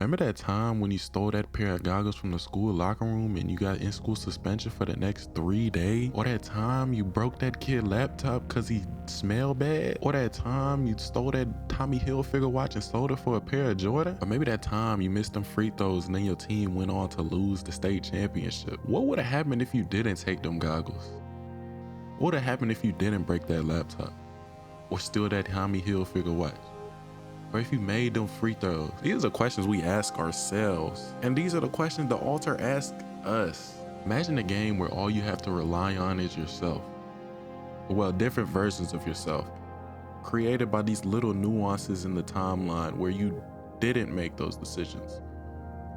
Remember that time when you stole that pair of goggles from the school locker room and you got in-school suspension for the next 3 days? Or that time you broke that kid laptop cause he smelled bad? Or that time you stole that Tommy Hilfiger watch and sold it for a pair of Jordan? Or maybe that time you missed them free throws and then your team went on to lose the state championship? What would have happened if you didn't take them goggles? What would have happened if you didn't break that laptop? Or steal that Tommy Hilfiger watch? Or if you made them free throws? These are questions we ask ourselves. And these are the questions the altar asks us. Imagine a game where all you have to rely on is yourself. Well, different versions of yourself, created by these little nuances in the timeline where you didn't make those decisions,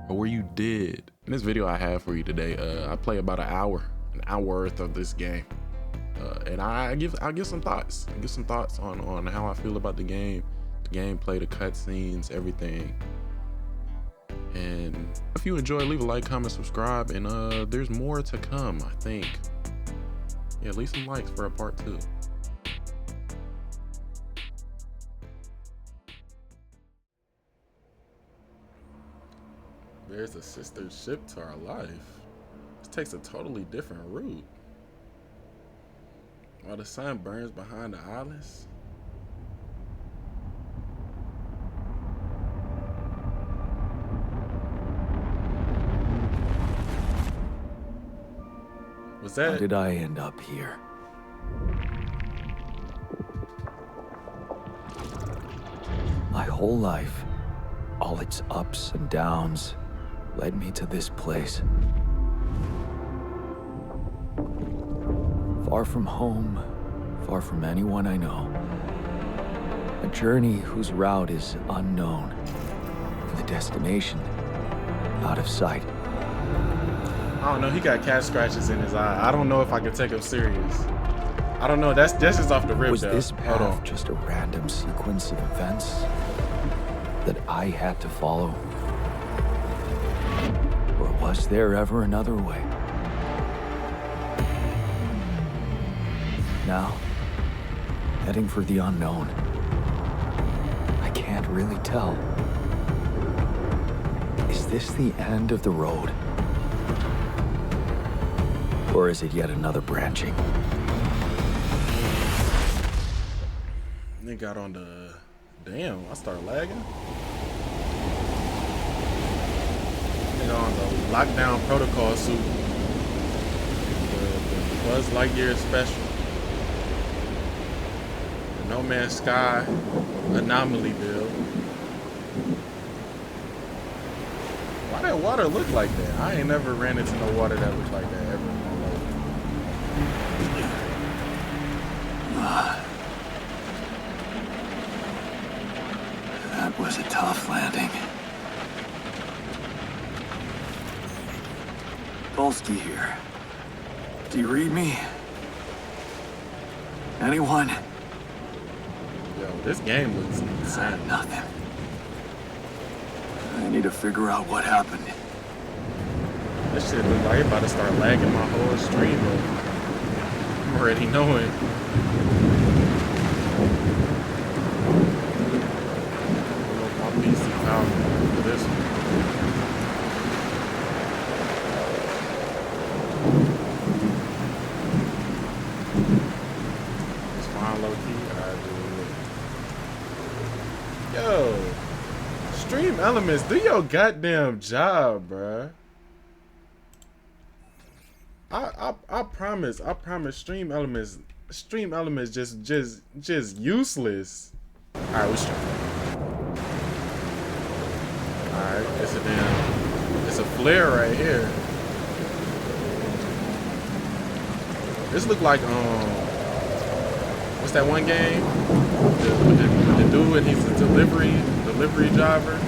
or where you did. In this video I have for you today, I play about an hour worth of this game. And I'll give some thoughts. I give some thoughts on how I feel about the game. The gameplay, the cutscenes, everything. And if you enjoy, leave a like, comment, subscribe, and there's more to come, I think. Yeah, leave some likes for a part 2. There's a sister ship to our life. This takes a totally different route. While the sun burns behind the islands. Was that? How did I end up here? My whole life, all its ups and downs, led me to this place. Far from home, far from anyone I know. A journey whose route is unknown, and the destination out of sight. I don't know, he got cat scratches in his eye. I don't know if I can take him serious. I don't know, that's just off the rip. Was though. this path just a random sequence of events that I had to follow? Or was there ever another way? Now, heading for the unknown. I can't really tell. Is this the end of the road? Or is it yet another branching? They got on the... Damn, I started lagging. They got on the lockdown protocol suit. The Buzz Lightyear special. The No Man's Sky anomaly build. Why that water look like that? I ain't never ran into no water that looked like that ever. That was a tough landing. Polsky here. Do you read me? Anyone? Yo, this game looks insane. Nothing. I need to figure out what happened. This shit look like it about to start lagging my whole stream up. I'm already knowing. My PC powerful for this one. It's fine low key. Alright, dude. Yo, Stream Elements, do your goddamn job, bruh. I promise Stream Elements just useless. Alright, we straight. Alright, it's a flare right here. This look like what's that one game? With the dude and he's a delivery driver.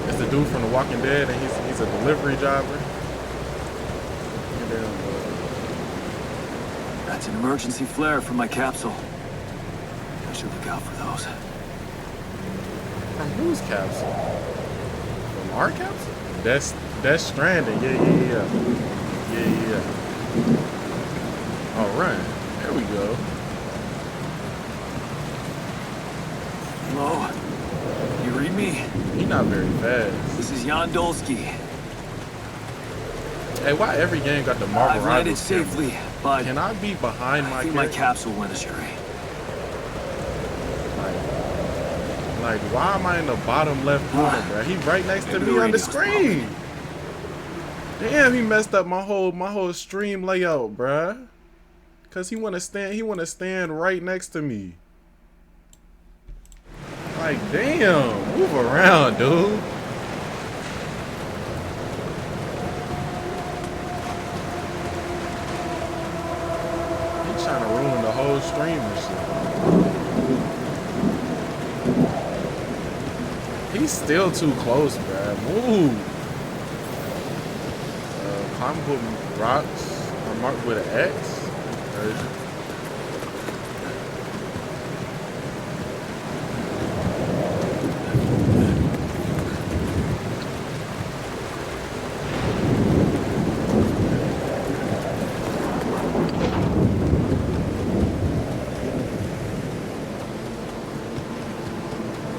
It's the dude from The Walking Dead and he's a delivery driver. That's an emergency flare from my capsule. I should look out for those. From whose capsule? From our capsule? That's Stranding. Yeah. Oh, run. There we go. Hello? You read me? not very fast. This is Jan Dolsky. Hey, why every game got the Marvel I've landed Rivals camera? safely, but Can I be behind I my think character? my capsule went astray. Like, why am I in the bottom left corner, bro? He right next to Maybe me the on the radio's screen. Damn, he messed up my whole stream layout, bruh. Cause he wanna stand right next to me. Like, damn, move around, dude. He trying to ruin the whole stream and shit. He's still too close, bruh. Move. Climb with rocks are marked with an X.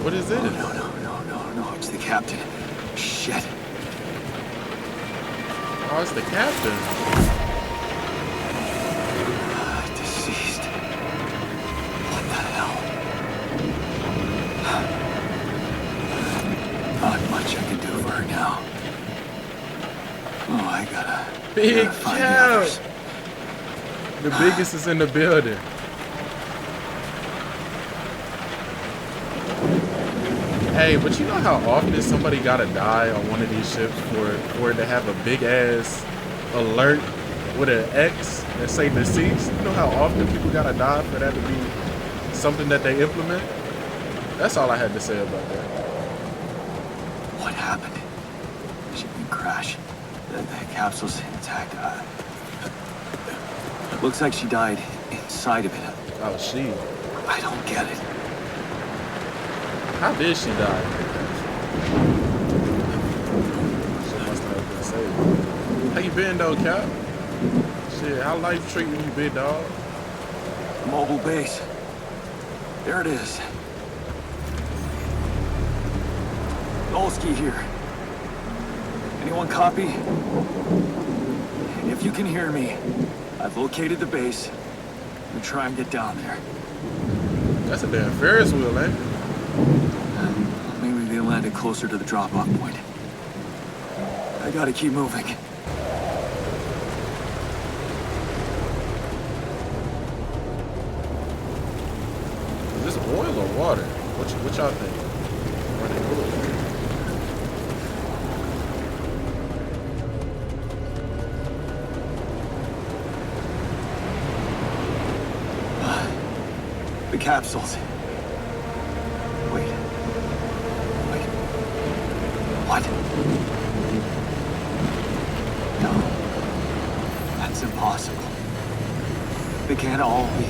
What is it? No, it's the captain. Shit. Oh, it's the captain. Deceased. What the hell? Not much I can do for her now. Oh, I gotta Big find the Cap. others. The biggest is in the building. Hey, but you know how often somebody gotta die on one of these ships for it to have a big ass alert with an X that say deceased? You know how often people gotta die for that to be something that they implement? That's all I had to say about that. What happened? Shipping crash. The capsule's intact. Looks like she died inside of it. Oh, she. I don't get it. How did she die? She must have been saved. How you been though, Cap? Shit, how life treating you, big dog? Mobile base. There it is. Dolsky here. Anyone copy? If you can hear me, I've located the base. I'm gonna try and get down there. That's a damn Ferris wheel, ain't it? Maybe they landed closer to the drop-off point. I gotta keep moving. Is this oil or water? What y'all think? Running The capsules. Wait. What? No. That's impossible. They can't all be.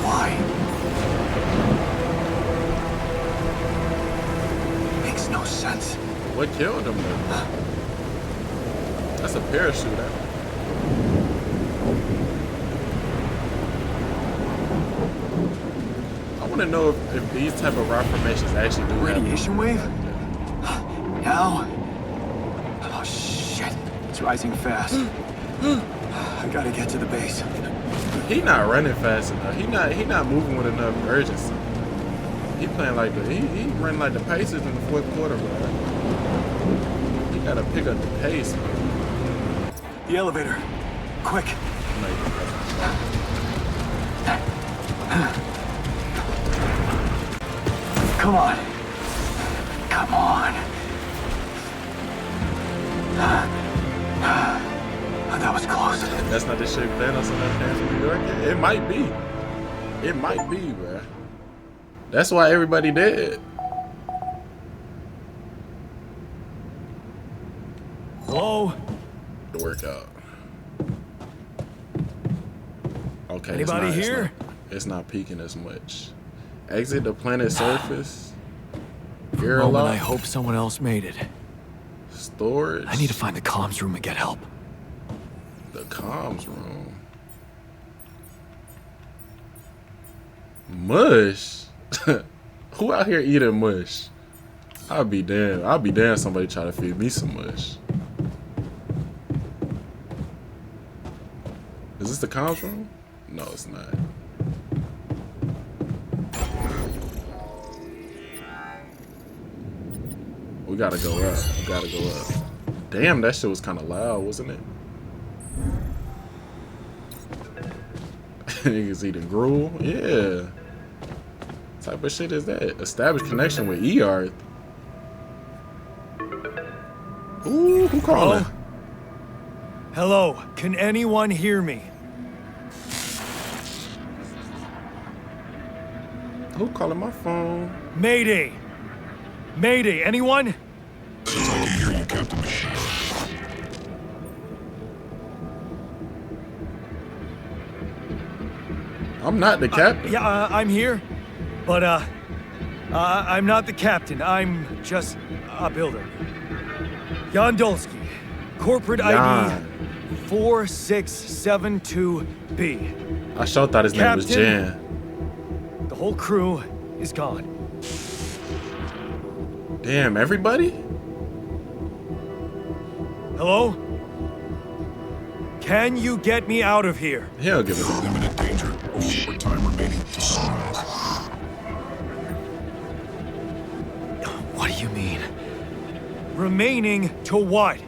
Why? Makes no sense. What killed him then? That's a parachute, I want to know if these type of rock formations actually do Radiation wave? Now? Oh shit. It's rising fast. I gotta get to the base. He not running fast enough. He not moving with enough urgency. He playing like he running like the Pacers in the fourth quarter, bro. He gotta pick up the pace, man. The elevator. Quick. Come on. Come on. That was close. That's not the shit Thanos on that dance in New York. It might be. It might be, bruh. That's why everybody dead. Hello? To work out. Okay. Anybody here? It's not peaking as much. Exit the planet surface. For a moment, I hope someone else made it. Storage. I need to find the comms room and get help. The comms room. Mush? Who out here eating mush? I'll be damned. I'll be damned somebody try to feed me some mush. Is this the comms room? No, it's not. We gotta go up. We gotta go up. Damn, that shit was kind of loud, wasn't it? Niggas eating gruel? Yeah. What type of shit is that? Establish connection with ER. Ooh, who calling? Hello, can anyone hear me? Who calling my phone? Mayday! Mayday, anyone? I can hear you, Captain Machine. I'm not the captain. Yeah, I'm here. But, I'm not the captain. I'm just a builder. Jan Dolsky, corporate ID 4672B. I sure thought his name was Captain? Jan. The whole crew is gone. Damn, everybody? Hello? Can you get me out of here? He'll give it a Imminent danger. Short time remaining to sunrise. What do you mean? Remaining to what?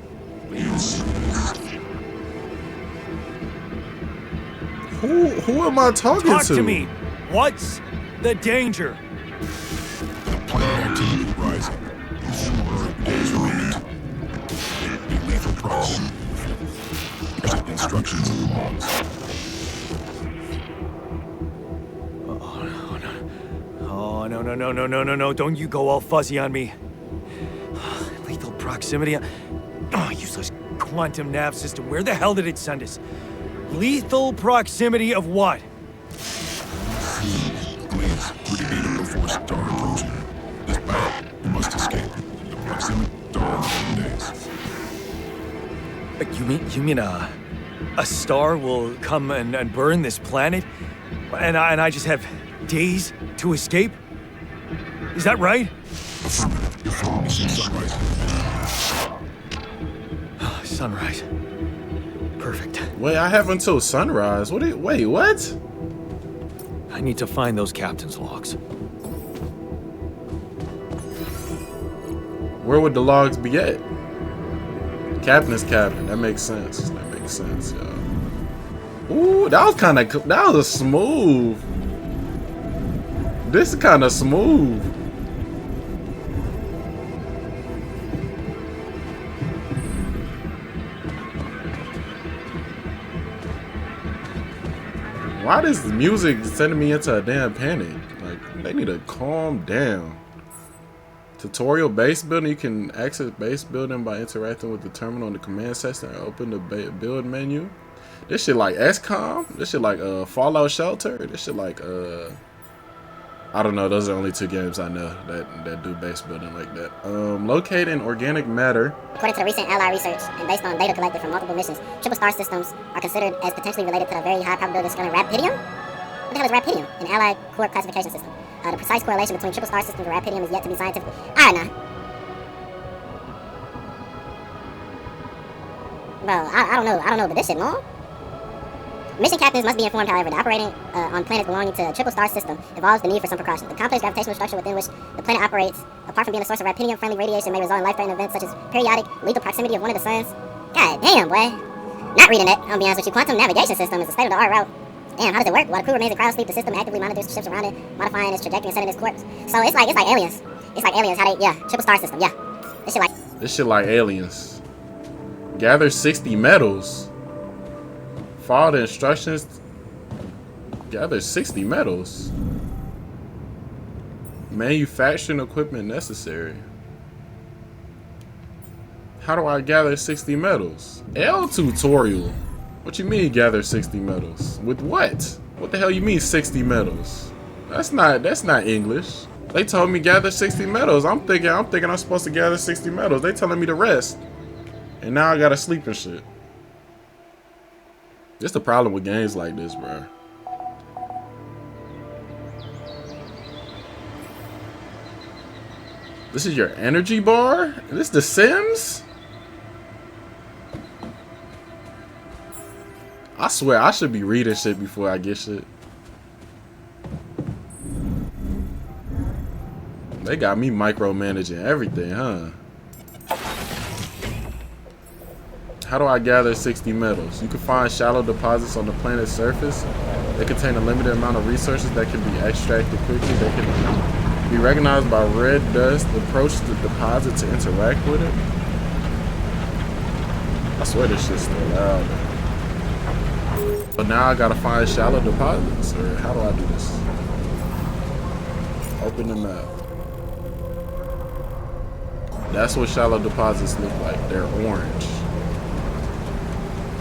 Who am I talking Talk to? to me. What's the danger? Planet activity rising. 4 days remaining. Be lethal proximity. Instructions of the logs. Oh, no. Don't you go all fuzzy on me. Lethal proximity. Oh, useless quantum nav system. Where the hell did it send us? Lethal proximity of what? Please, we can beat him before star approaching. This battle, you must escape. The proximity star in days. You mean a star will come and burn this planet? And I just have days to escape? Is that right? Affirmative. You're following me since sunrise. Sunrise. Perfect. Wait, I have until sunrise. Wait, what? I need to find those captain's logs. Where would the logs be at? Captain is captain. That makes sense. That makes sense, yo. Ooh, that was smooth. This is kind of smooth. Why is the music sending me into a damn panic? Like, they need to calm down. Tutorial base building. You can access base building by interacting with the terminal in the command center and open the build menu. This shit like XCOM. This shit like Fallout Shelter. This shit like I don't know. Those are only 2 games I know that do base building like that. Locating organic matter. According to the recent Ally research, and based on data collected from multiple missions, triple star systems are considered as potentially related to a very high probability of scaling rapidium. What the hell is rapidium? An Ally core classification system. The precise correlation between triple star systems and rapidium is yet to be scientific. Alright, now. Bro, I don't know about this shit, man. Mission captains must be informed, however, that operating on planets belonging to a triple star system involves the need for some precautions. The complex gravitational structure within which the planet operates, apart from being a source of rapidium-friendly radiation, may result in life-threatening events such as periodic lethal proximity of one of the suns. God damn, boy. Not reading that, I'll be honest with you. Quantum navigation system is a state-of-the-art route. Damn, how does it work? While the crew remains in cryosleep, the system actively monitors the ships around it, modifying its trajectory and setting its course. So it's like aliens. It's like aliens. Triple star system, yeah. This shit like aliens. Gather 60 metals. Follow the instructions. Gather 60 metals. Manufacturing equipment necessary. How do I gather 60 metals? L tutorial. What you mean gather 60 metals? With what? What the hell you mean 60 metals? That's not English. They told me gather 60 metals. I'm thinking I'm supposed to gather 60 metals. They telling me to rest. And now I gotta sleep and shit. It's the problem with games like this, bro. This is your energy bar? This The Sims? I swear I should be reading shit before I get shit. They got me micromanaging everything, huh? How do I gather 60 metals? You can find shallow deposits on the planet's surface. They contain a limited amount of resources that can be extracted quickly. They can be recognized by red dust. Approach the deposit to interact with it. I swear this shit's still loud. But now I gotta find shallow deposits, or how do I do this? Open the map. That's what shallow deposits look like. They're orange.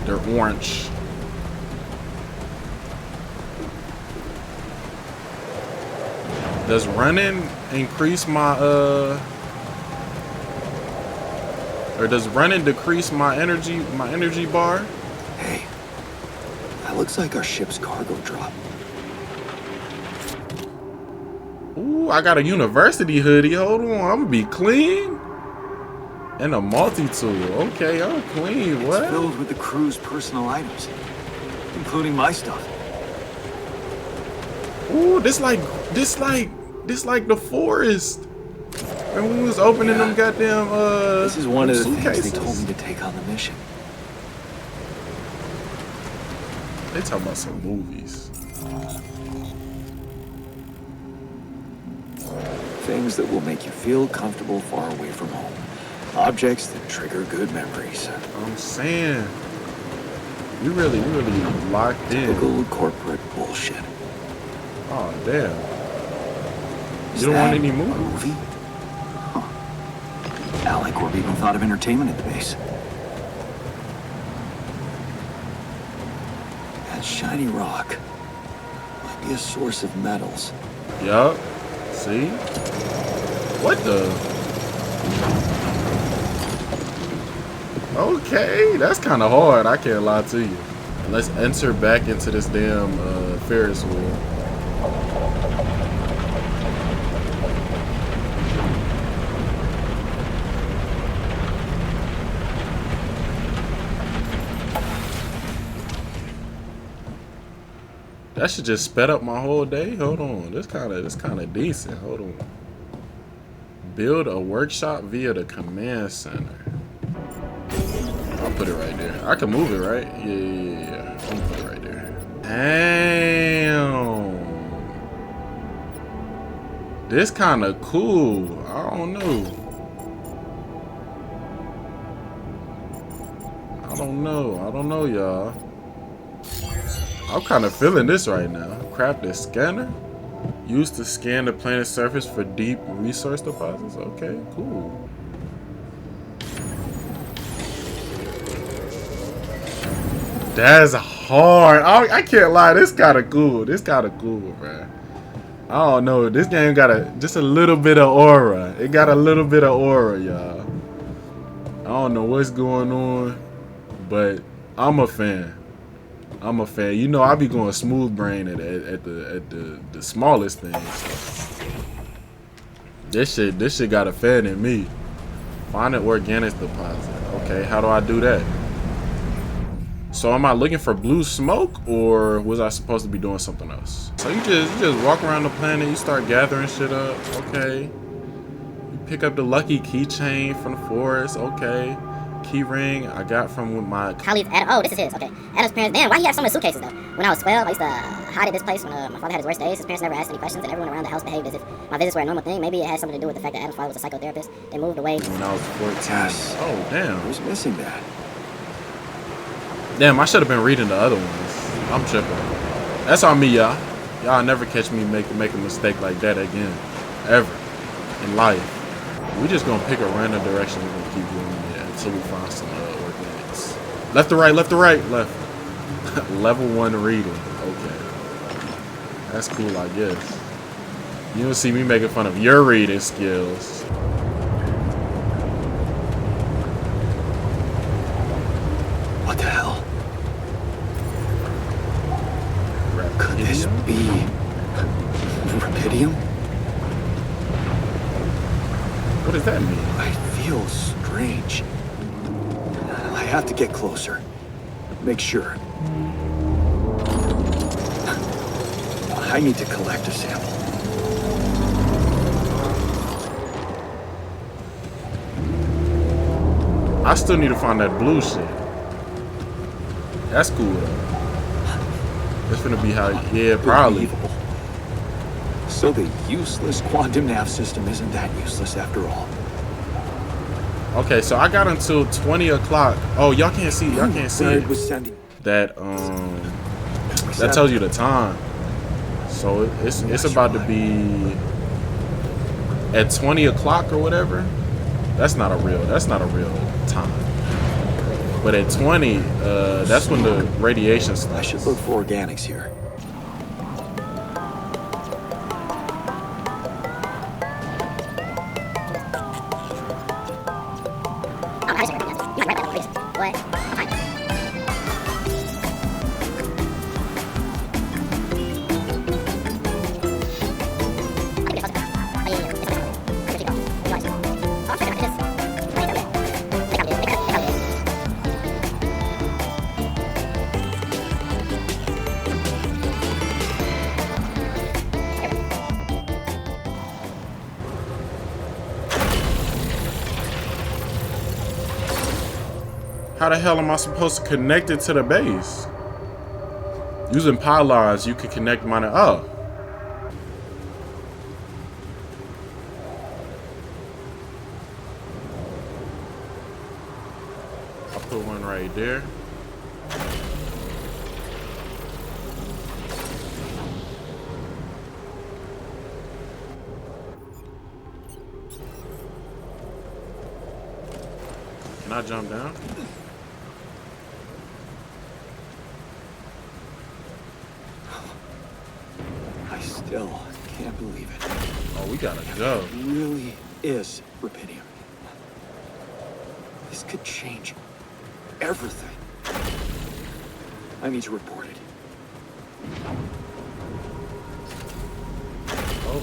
They're orange. Does running increase my or does running decrease my energy bar? Hey, that looks like our ship's cargo drop. Ooh, I got a university hoodie. Hold on, I'm gonna be clean. And a multi-tool. Okay, I'm clean. What? It's filled with the crew's personal items, including my stuff. Ooh, this like the forest. And we was opening them goddamn This is one of the suitcases. things they told me to take on the mission. They talking about some movies. Things that will make you feel comfortable far away from home. Objects that trigger good memories. I'm saying, we really locked in. Typical corporate bullshit. Oh damn! Is You don't that want any a movies? movie? Huh. Alicorp even thought of entertainment at the base. That shiny rock might be a source of metals. Yup. See? What the? Okay, that's kind of hard. I can't lie to you. Let's enter back into this damn Ferris wheel. That should just sped up my whole day. Hold on, this kind of decent. Hold on. Build a workshop via the command center. I'll put it right there. I can move it, right? Yeah. I'll put it right there. Damn. This kind of cool. I don't know. I don't know, y'all. I'm kind of feeling this right now. Craft a scanner. Used to scan the planet's surface for deep resource deposits. Okay, cool. That's hard. I can't lie. This kind of cool. Man. I don't know. This game got just a little bit of aura. It got a little bit of aura, y'all. I don't know what's going on, but I'm a fan. You know, I be going smooth brain at the smallest things. This shit got a fan in me. Find an organics deposit. Okay, how do I do that? So am I looking for blue smoke, or was I supposed to be doing something else? So you just walk around the planet, you start gathering shit up. Okay. You pick up the lucky keychain from the forest. Okay. Key ring I got from my colleague Adam. Oh, this is his. Okay. Adam's parents. Damn, why he have so many suitcases though? When I was 12, I used to hide at this place when my father had his worst days. His parents never asked any questions, and everyone around the house behaved as if my visits were a normal thing. Maybe it had something to do with the fact that Adam's father was a psychotherapist. They moved away when I was 14. Yes. Oh damn. I was missing that. Damn, I should have been reading the other ones. I'm tripping. That's on me, y'all. Y'all never catch me make a mistake like that again. Ever. In life. We just gonna pick a random direction. We're gonna keep doing it until we find some organics. Left to right, left to right, left. Level 1 reading. Okay. That's cool, I guess. You don't see me making fun of your reading skills. What the hell? Could this be Rapidium? What does that mean? I feel strange. I have to get closer. Make sure. I need to collect a sample. I still need to find that blue shit. That's cool though. That's gonna be how, yeah, probably. Unbelievable. So the useless quantum nav system isn't that useless after all. Okay, so I got until 20 o'clock. Oh, y'all can't see It it. was sending. That tells you the time. So it's about to be at 20 o'clock or whatever. That's not a real time. But at 20, that's when the radiation starts. I should look for organics here. How the hell am I supposed to connect it to the base? Using pylons, you can connect mine. Oh. I'll put one right there. Can I jump down? Still can't believe it. Oh, we gotta go. It really is rubidium. This could change everything. I need to report it. Oh.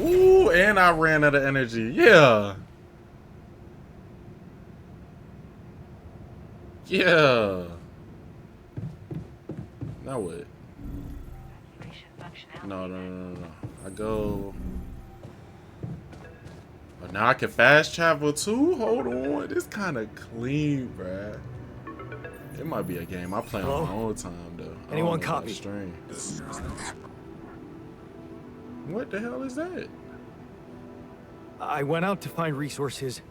Ooh, and I ran out of energy. Yeah. Yeah. Now what? No. I go. Oh, now I can fast travel too? Hold on. This kind of clean, bruh. It might be a game I play on my own time, though. Anyone copy? Stream. What the hell is that? I went out to find resources,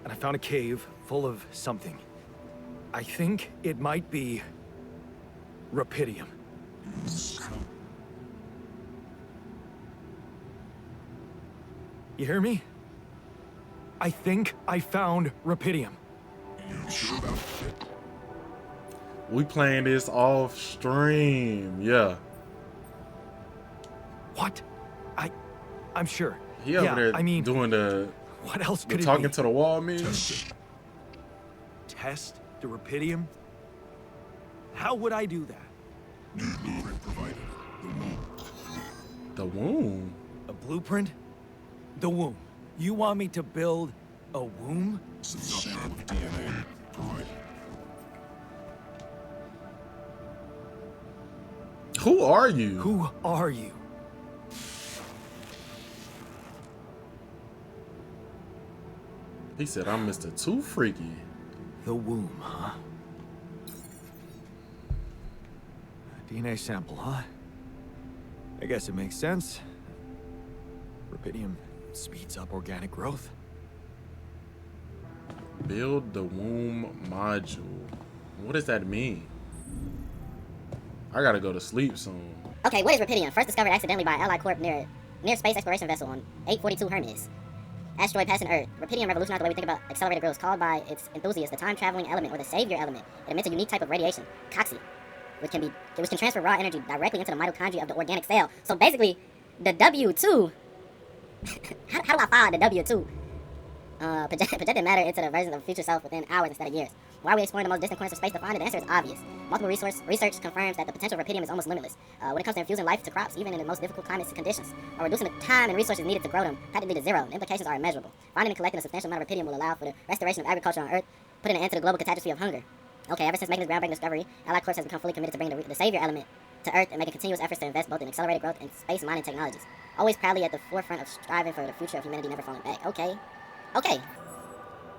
and I found a cave full of something. I think it might be rubidium. You hear me? I think I found rubidium. We playing this off stream, yeah. What? I'm sure. He over there I mean, doing the what else could it talking be? to the wall, man. Test the rubidium? How would I do that? New blueprint provided. The womb. A blueprint? The womb. You want me to build a womb? Some sample of DNA provided. Who are you? Who are you? He said, I'm Mr. Too Freaky. The womb, huh? A DNA sample, huh? I guess it makes sense. Rubidium speeds up organic growth. Build the womb module. What does that mean? I gotta go to sleep soon. Okay, what is rubidium? First discovered accidentally by Allied Corp near space exploration vessel on 842 Hermes. asteroid passing Earth. Rubidium revolutionized the way we think about accelerated growth, called by its enthusiasts the time-traveling element or the savior element. It emits a unique type of radiation, coxy, which can transfer raw energy directly into the mitochondria of the organic cell. So basically, the W2. how do I file the W2? Projected matter into the version of future self within hours instead of years. Why are we exploring the most distant corners of space to find it? The answer is obvious. Multiple research confirms that the potential of rubidium is almost limitless. When it comes to infusing life to crops, even in the most difficult climate conditions, or reducing the time and resources needed to grow them practically to zero, the implications are immeasurable. Finding and collecting a substantial amount of rubidium will allow for the restoration of agriculture on Earth, putting an end to the global catastrophe of hunger. Okay, ever since making this groundbreaking discovery, Allied Corps has become fully committed to bringing the savior element to Earth and making continuous efforts to invest both in accelerated growth and space mining technologies. Always proudly at the forefront of striving for the future of humanity, never falling back. Okay.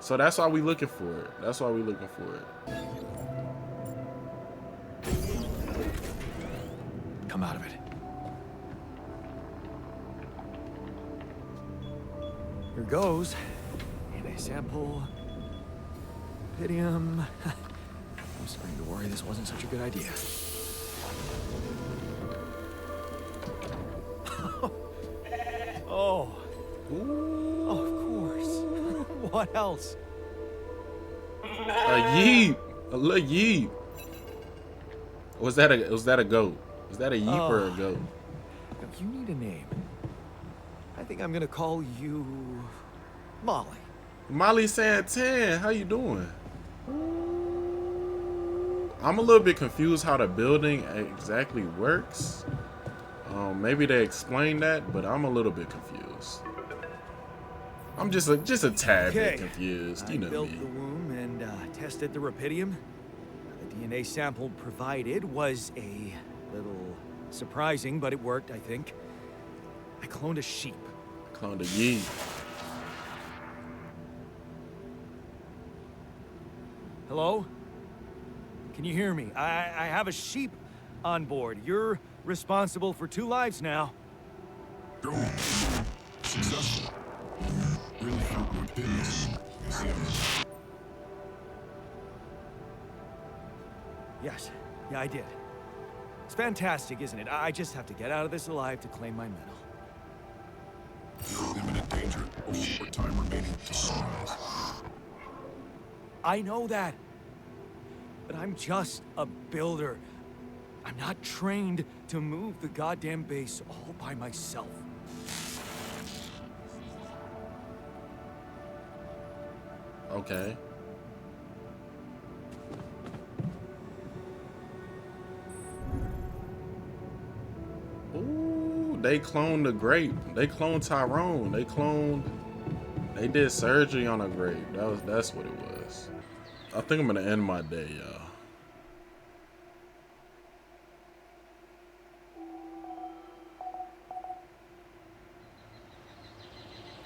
So that's why we looking for it. That's why we looking for it. Come out of it. Here goes. And a sample. Rubidium. I'm starting to worry this wasn't such a good idea. Oh. Ooh. Oh, of course. What else? A yeep. A little yeep. Was that a goat? Was that a yeep or a goat? You need a name. I think I'm gonna call you Molly. Molly Santan, how you doing? I'm a little bit confused how the building exactly works. Maybe they explained that, but I'm a little bit confused. I'm just a tad bit confused. You know me. I built the womb and tested the rubidium. The DNA sample provided was a little surprising, but it worked, I think. I cloned a sheep. Cloned a yeep. Hello? Can you hear me? I have a sheep on board. You're responsible for 2 lives now. Go. Successful. Really hurt my business. Yes. Yeah, I did. It's fantastic, isn't it? I just have to get out of this alive to claim my medal. You're in imminent danger. Short time remaining to sunrise. I know that. But I'm just a builder. I'm not trained to move the goddamn base all by myself. Okay. Ooh, they cloned the grape. They cloned Tyrone. They did surgery on a grape. That's what it was. I think I'm gonna end my day, y'all.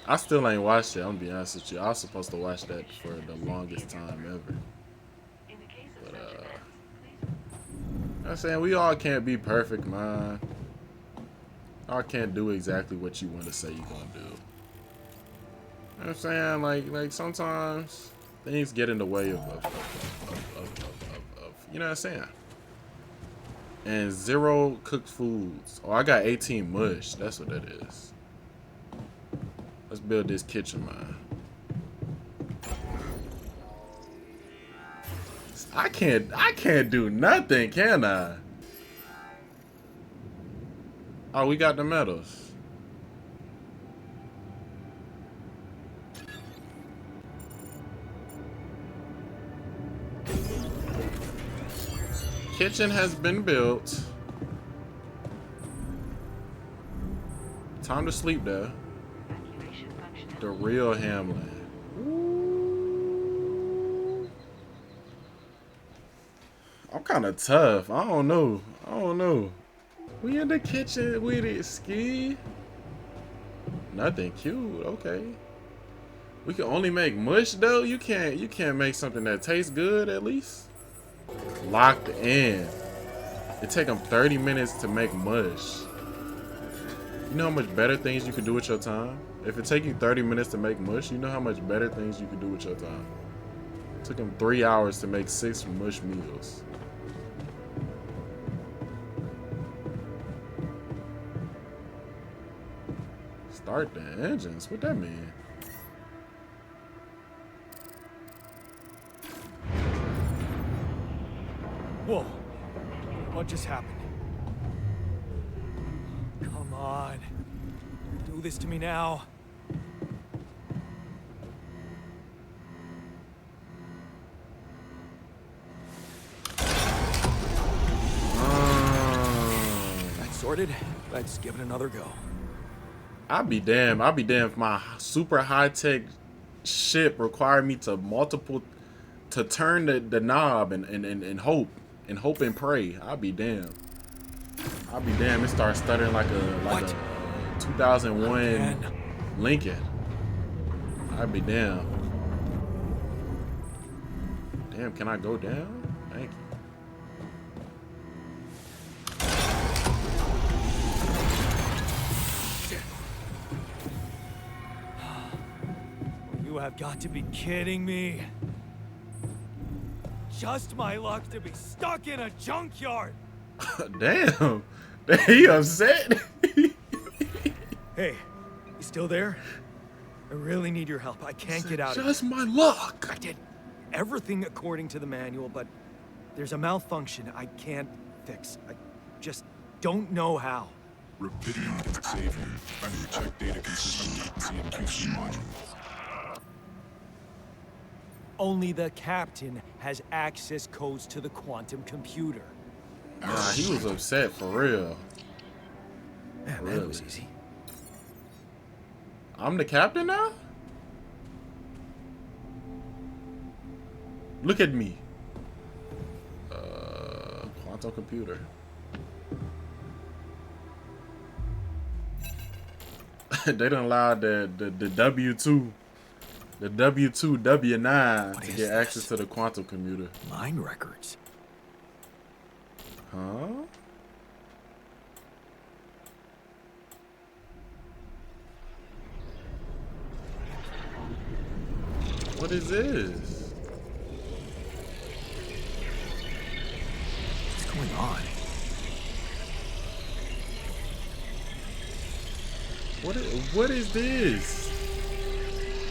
I still ain't watched it, I'm gonna be honest with you. I was supposed to watch that for the longest time ever. But I'm saying we all can't be perfect, man. Y'all can't do exactly what you want to say you're gonna do. You know what I'm saying? Like sometimes things get in the way of you know what I'm saying? And 0 cooked foods. Oh, I got 18 mush. That's what that is. Let's build this kitchen, man. I can't do nothing, can I? Oh, we got the metals. Kitchen has been built. Time to sleep there. The real Hamlin. I'm kind of tough. I don't know. We in the kitchen with it, Ski. Nothing cute. Okay. We can only make mush though. You can't make something that tastes good at least. Locked in. It take them 30 minutes to make mush. You know how much better things you could do with your time? If it take you 30 minutes to make mush, you know how much better things you could do with your time. It took them 3 hours to make 6 mush meals. Start the engines? What that mean? Whoa. What just happened? Come on. Do this to me now. That's sorted. Let's give it another go. I'll be damned if my super high-tech ship required me to turn the knob and hope and pray. I'll be damned. It starts stuttering like a 2001 Lincoln. I'll be damned. Damn, can I go down? Thank you. You have got to be kidding me. Just my luck to be stuck in a junkyard. Damn. He upset. Hey, you still there? I really need your help. I can't get out of here. Just my luck. I did everything according to the manual, but there's a malfunction I can't fix. I just don't know how. Rapidity can save you. I need to check data consistency and QC modules. Only the captain has access codes to the quantum computer. Nah, he was upset for real. Man, that was easy. I'm the captain now? Look at me. Quantum computer. They didn't allow the W2. The W2, W9 to get access to the quantum computer. Mine records. Huh? What is this? What's going on? What is this?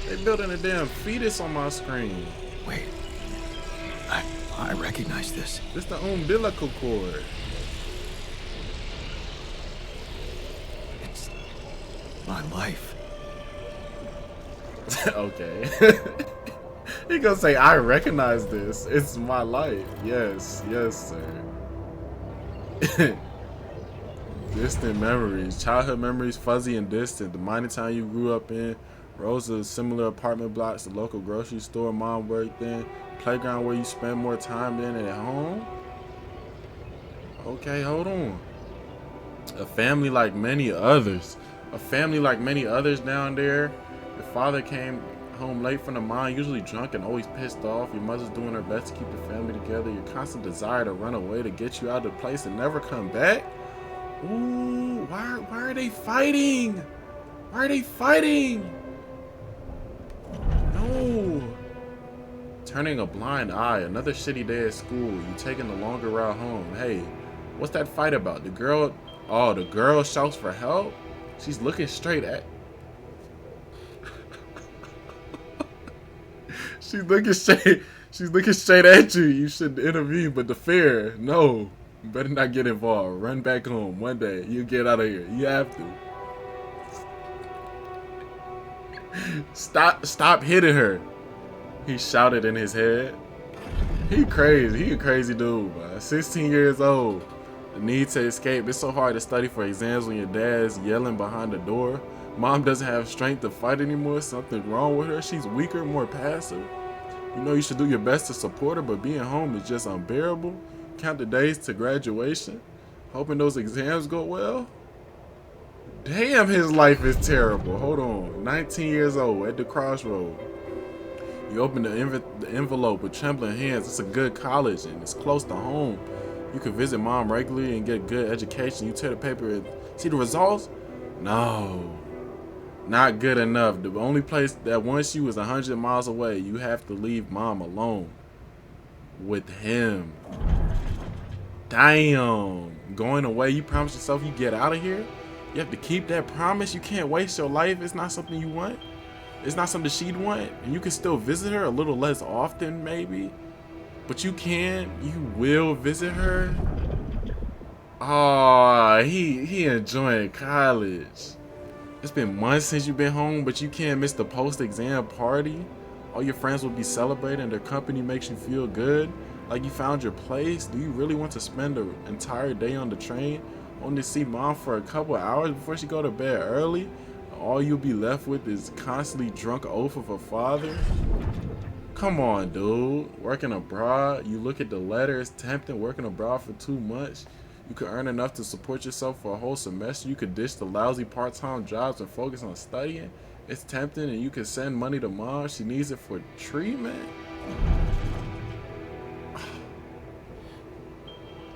They building a damn fetus on my screen. Wait. I recognize this. It's the umbilical cord. It's my life. Okay. He gonna say, I recognize this. It's my life. Yes, sir. Distant memories. Childhood memories, fuzzy and distant. The mining town you grew up in. Rows of similar apartment blocks, the local grocery store mom worked in, playground where you spend more time than at home. Okay, hold on. A family like many others. Down there. Your father came home late from the mine, usually drunk and always pissed off. Your mother's doing her best to keep the family together. Your constant desire to run away to get you out of the place and never come back. Ooh, why are they fighting? Why are they fighting? No. Turning a blind eye. Another shitty day at school. You taking the longer route home. Hey, what's that fight about? The girl shouts for help? She's looking straight at... She's looking straight at you. You should intervene, but the fear, no. You better not get involved. Run back home. One day, you get out of here. You have to. Stop hitting her. He shouted in his head. He crazy. He a crazy dude, man. 16 years old. The need to escape. It's so hard to study for exams when your dad's yelling behind the door. Mom doesn't have strength to fight anymore. Something's wrong with her. She's weaker, more passive. You know you should do your best to support her, but being home is just unbearable. Count the days to graduation. Hoping those exams go well. Damn, his life is terrible. Hold on. 19 years old at the crossroad. You open the envelope with trembling hands. It's a good college and it's close to home. You can visit mom regularly and get good education. You tear the paper and see the results? No. Not good enough. The only place that wants you is 100 miles away. You have to leave mom alone with him. Damn. Going away, you promise yourself you get out of here? You have to keep that promise. You can't waste your life. It's not something you want. It's not something she'd want. And you can still visit her a little less often, maybe. But you will visit her. Oh, he enjoying college. It's been months since you've been home, but you can't miss the post-exam party. All your friends will be celebrating. Their company makes you feel good, like you found your place. Do you really want to spend the entire day on the train, only to see mom for a couple hours before she go to bed early? All you'll be left with is constantly drunk oath of a father. Come on, dude. Working abroad, you look at the letter, it's tempting. Working abroad for 2 months, you could earn enough to support yourself for a whole semester. You could ditch the lousy part-time jobs and focus on studying. It's tempting, and you can send money to mom. She needs it for treatment.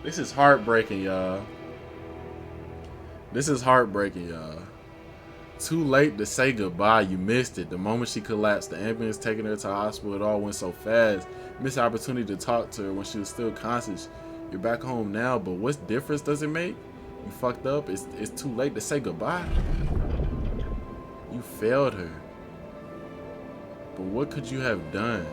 This is heartbreaking, y'all. This is heartbreaking, y'all. Too late to say goodbye. You missed it. The moment she collapsed, the ambulance taking her to the hospital, it all went so fast. Missed the opportunity to talk to her when she was still conscious. You're back home now, but what difference does it make? You fucked up. It's too late to say goodbye. You failed her. But what could you have done?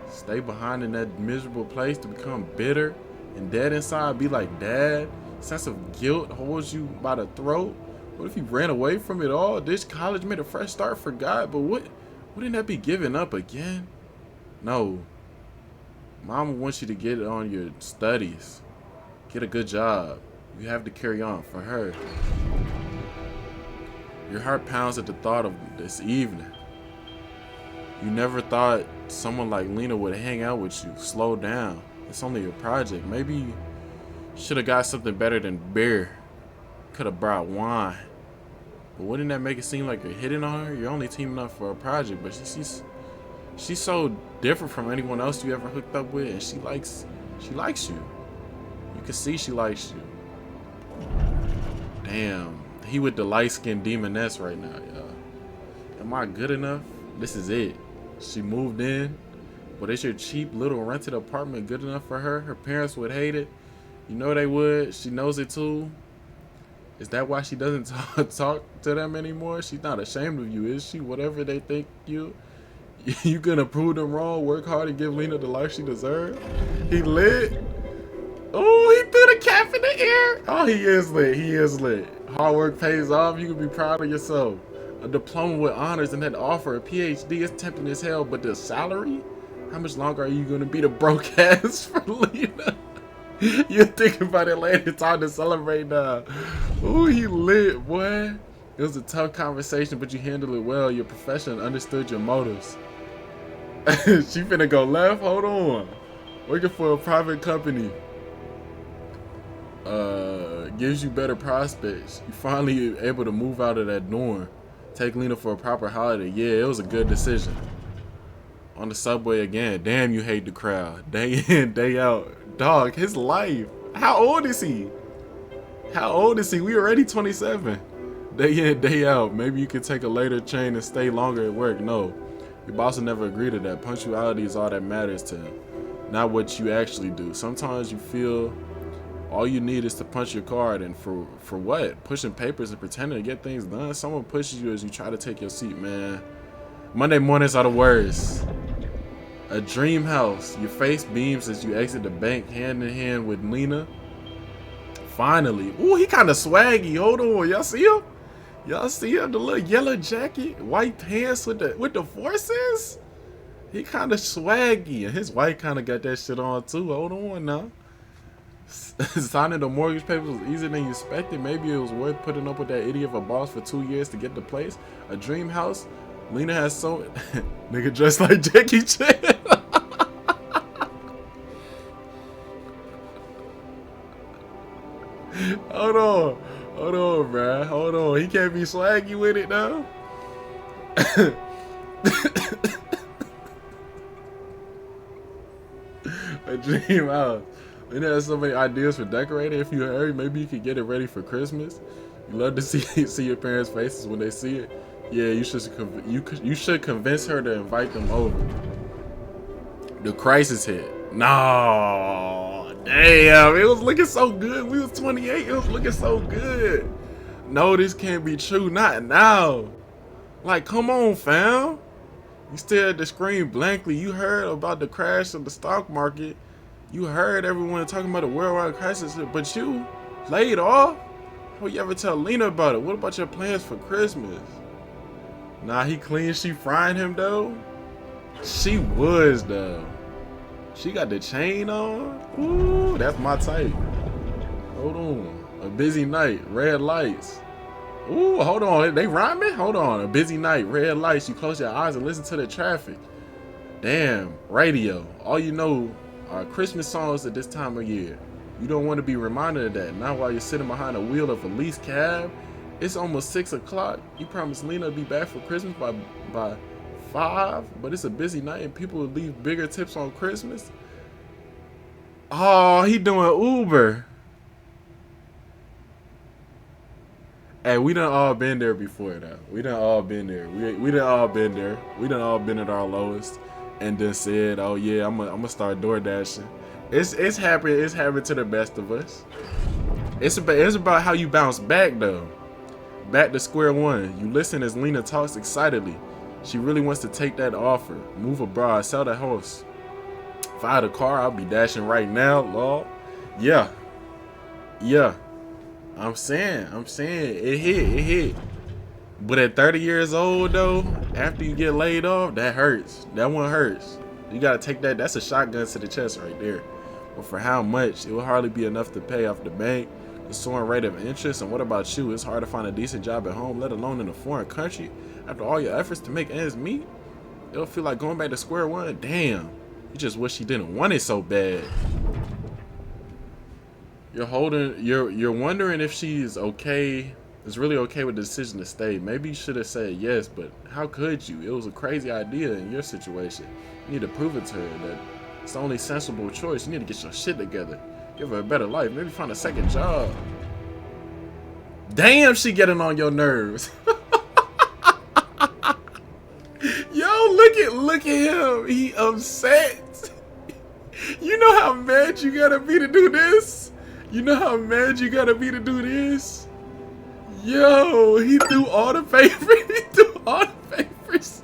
Stay behind in that miserable place to become bitter and dead inside? Be like dad? Sense of guilt holds you by the throat? What if you ran away from it all? Ditched college, made a fresh start, forgot? But wouldn't that be giving up again? No. Mama wants you to get on your studies. Get a good job. You have to carry on for her. Your heart pounds at the thought of this evening. You never thought someone like Lena would hang out with you. Slow down. It's only a project. Maybe you should have got something better than beer. Could have brought wine. But wouldn't that make it seem like you're hitting on her? You're only teaming up for a project, but she's so different from anyone else you ever hooked up with, and she likes you. You can see she likes you. Damn, he with the light-skinned demoness right now, y'all. Am I good enough? This is it. She moved in, but is your cheap little rented apartment good enough for her? Her parents would hate it. You know they would. She knows it too. Is that why she doesn't talk to them anymore? She's not ashamed of you, is she? Whatever they think you gonna prove them wrong, work hard and give Lena the life she deserves? He lit. Oh, he threw the cap in the air. Oh, he is lit. He is lit. Hard work pays off. You can be proud of yourself. A diploma with honors and that offer, a PhD, is tempting as hell, but the salary? How much longer are you gonna be the broke ass for Lena? You're thinking about it later. Time to celebrate now. Ooh, he lit, boy. It was a tough conversation, but you handled it well. Your profession understood your motives. She finna go left? Hold on. Working for a private company gives you better prospects. You finally able to move out of that dorm. Take Lena for a proper holiday. Yeah, it was a good decision. On the subway again. Damn, you hate the crowd. Day in, day out. Dog, his life. How old is he? How old is he? We already 27. Day in, day out. Maybe you could take a later train and stay longer at work. No. Your boss will never agree to that. Punctuality is all that matters to him. Not what you actually do. Sometimes you feel all you need is to punch your card, and for what? Pushing papers and pretending to get things done? Someone pushes you as you try to take your seat, man. Monday mornings are the worst. A dream house. Your face beams as you exit the bank hand in hand with Lena. Finally. Ooh, he kind of swaggy. Hold on. Y'all see him? Y'all see him? The little yellow jacket, white pants with the forces? He kind of swaggy. And his wife kind of got that shit on too. Hold on now. Signing the mortgage papers was easier than you expected. Maybe it was worth putting up with that idiot of a boss for 2 years to get the place. A dream house. Lena has so nigga dressed like Jackie Chan. Hold on, bruh. Hold on. He can't be swaggy with it now. A dream house. Lena has so many ideas for decorating. If you hurry, maybe you could get it ready for Christmas. You love to see your parents' faces when they see it. Yeah, you should convince her to invite them over. The crisis hit. No, damn, it was looking so good. We was 28. It was looking so good. No, this can't be true. Not now. Like, come on, fam. You stared at the screen blankly. You heard about the crash of the stock market. You heard everyone talking about a worldwide crisis, but you laid off? How you ever tell Lena about it? What about your plans for Christmas? Nah, he clean. She frying him though. She was though. She got the chain on. Ooh, that's my type. Hold on. A busy night, red lights. Ooh, hold on. They rhyming? Hold on. A busy night, red lights. You close your eyes and listen to the traffic. Damn, radio. All you know are Christmas songs at this time of year. You don't want to be reminded of that. Not while you're sitting behind the wheel of a leased cab. It's almost 6 o'clock. You promised Lena to be back for Christmas by 5, but it's a busy night and people will leave bigger tips on Christmas. Oh, he doing Uber. Hey, we done all been there before though. We done all been there. We done all been there. We done all been at our lowest and then said, oh yeah, I'm gonna start door dashing. It's happened to the best of us. It's about how you bounce back though. Back to square one. You listen as Lena talks excitedly. She really wants to take that offer. Move abroad, sell the house. If I had a car, I'll be dashing right now, lol. Yeah. I'm saying, it hit. But at 30 years old though, after you get laid off, that hurts. That one hurts. You gotta take that, that's a shotgun to the chest right there. But for how much? It will hardly be enough to pay off the bank, the soaring rate of interest, and what about you? It's hard to find a decent job at home, let alone in a foreign country. After all your efforts to make ends meet, it'll feel like going back to square one. Damn, you just wish you didn't want it so bad. You're wondering if she's okay, is really okay with the decision to stay. Maybe you should have said yes, but how could you? It was a crazy idea in your situation. You need to prove it to her that it's the only sensible choice. You need to get your shit together. Give her a better life. Maybe find a second job. Damn, she getting on your nerves. Yo, look at him. He upset. You know how mad you gotta be to do this? You know how mad you gotta be to do this? Yo, he threw all the papers. He threw all the papers.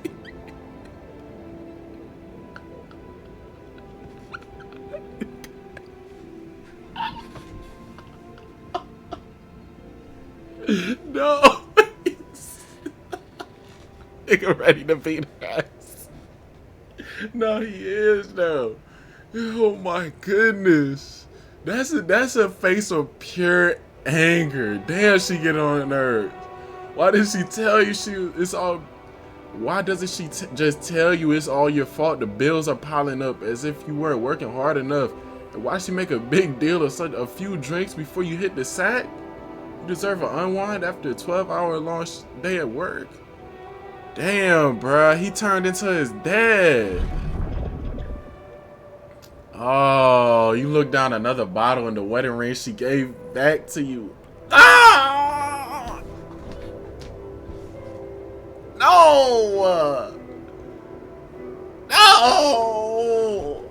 No. Nigga ready to beat her ass. No, he is though. Oh my goodness. That's a face of pure anger. Damn, she get on her nerves. Why did she tell you it's all? Why doesn't she just tell you it's all your fault? The bills are piling up as if you weren't working hard enough. And why she make a big deal of such a few drinks before you hit the sack? You deserve an unwind after a 12-hour long day at work. Damn, bruh, he turned into his dad. Oh, you look down another bottle in the wedding ring she gave back to you. Ah! No! No!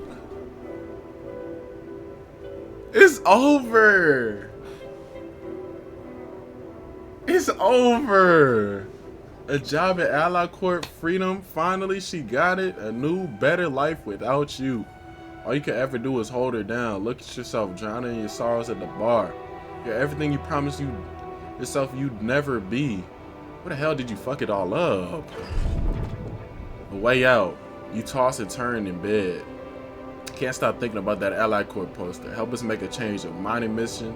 It's over. It's over. A job at Ally Court, freedom. Finally, she got it. A new, better life without you. All you can ever do is hold her down. Look at yourself drowning in your sorrows at the bar. You're everything you promised yourself you'd never be. Where the hell did you fuck it all up? The way out. You toss and turn in bed. Can't stop thinking about that Ally Court poster. Help us make a change. A mining mission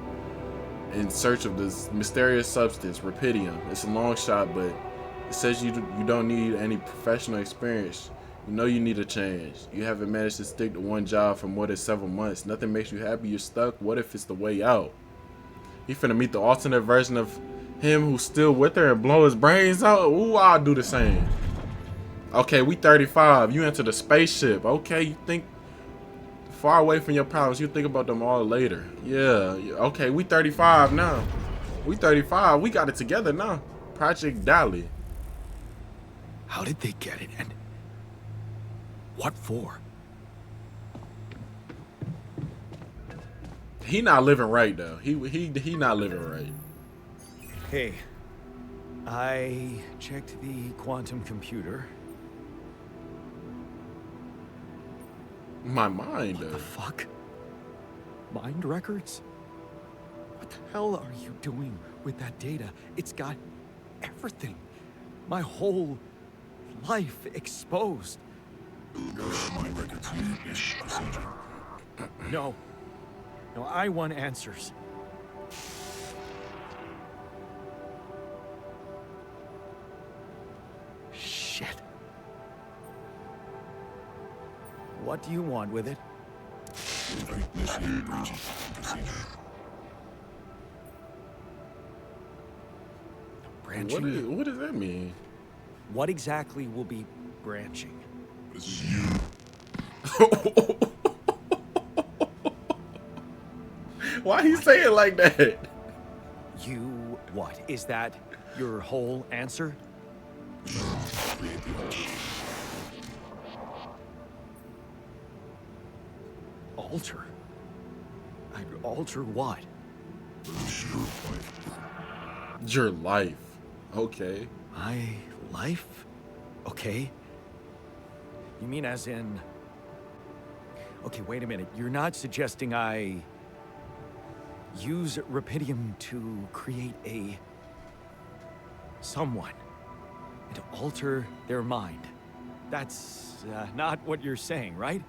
in search of this mysterious substance, Rapidium. It's a long shot, but it says you don't need any professional experience. You know you need a change. You haven't managed to stick to one job for more than several months. Nothing makes you happy. You're stuck. What if it's the way out? He finna meet the alternate version of him who's still with her and blow his brains out. Ooh, I'll do the same. Okay, we 35. You enter the spaceship. Okay, you think far away from your problems. You think about them all later. Yeah. Okay, we 35 now. We 35. We got it together now. Project Dolly. How did they get it, and what for? He not living right though. He not living right. Hey, I checked the quantum computer. My mind What though. the fuck? Mind records? What the hell are you doing with that data? It's got everything. My whole life exposed. Mind records need this procedure. No. No, I want answers. Shit. What do you want with it? Initiate branching procedure. Branching? What does that mean? What exactly will be branching? This is you. Why he say it like that? You what? Is that your whole answer? Create the altar. Alter? I'd alter what? Your life. Okay. My life? Okay. You mean as in... Okay, wait a minute. You're not suggesting I... use Rapidium to create a... someone. And to alter their mind. That's not what you're saying, right?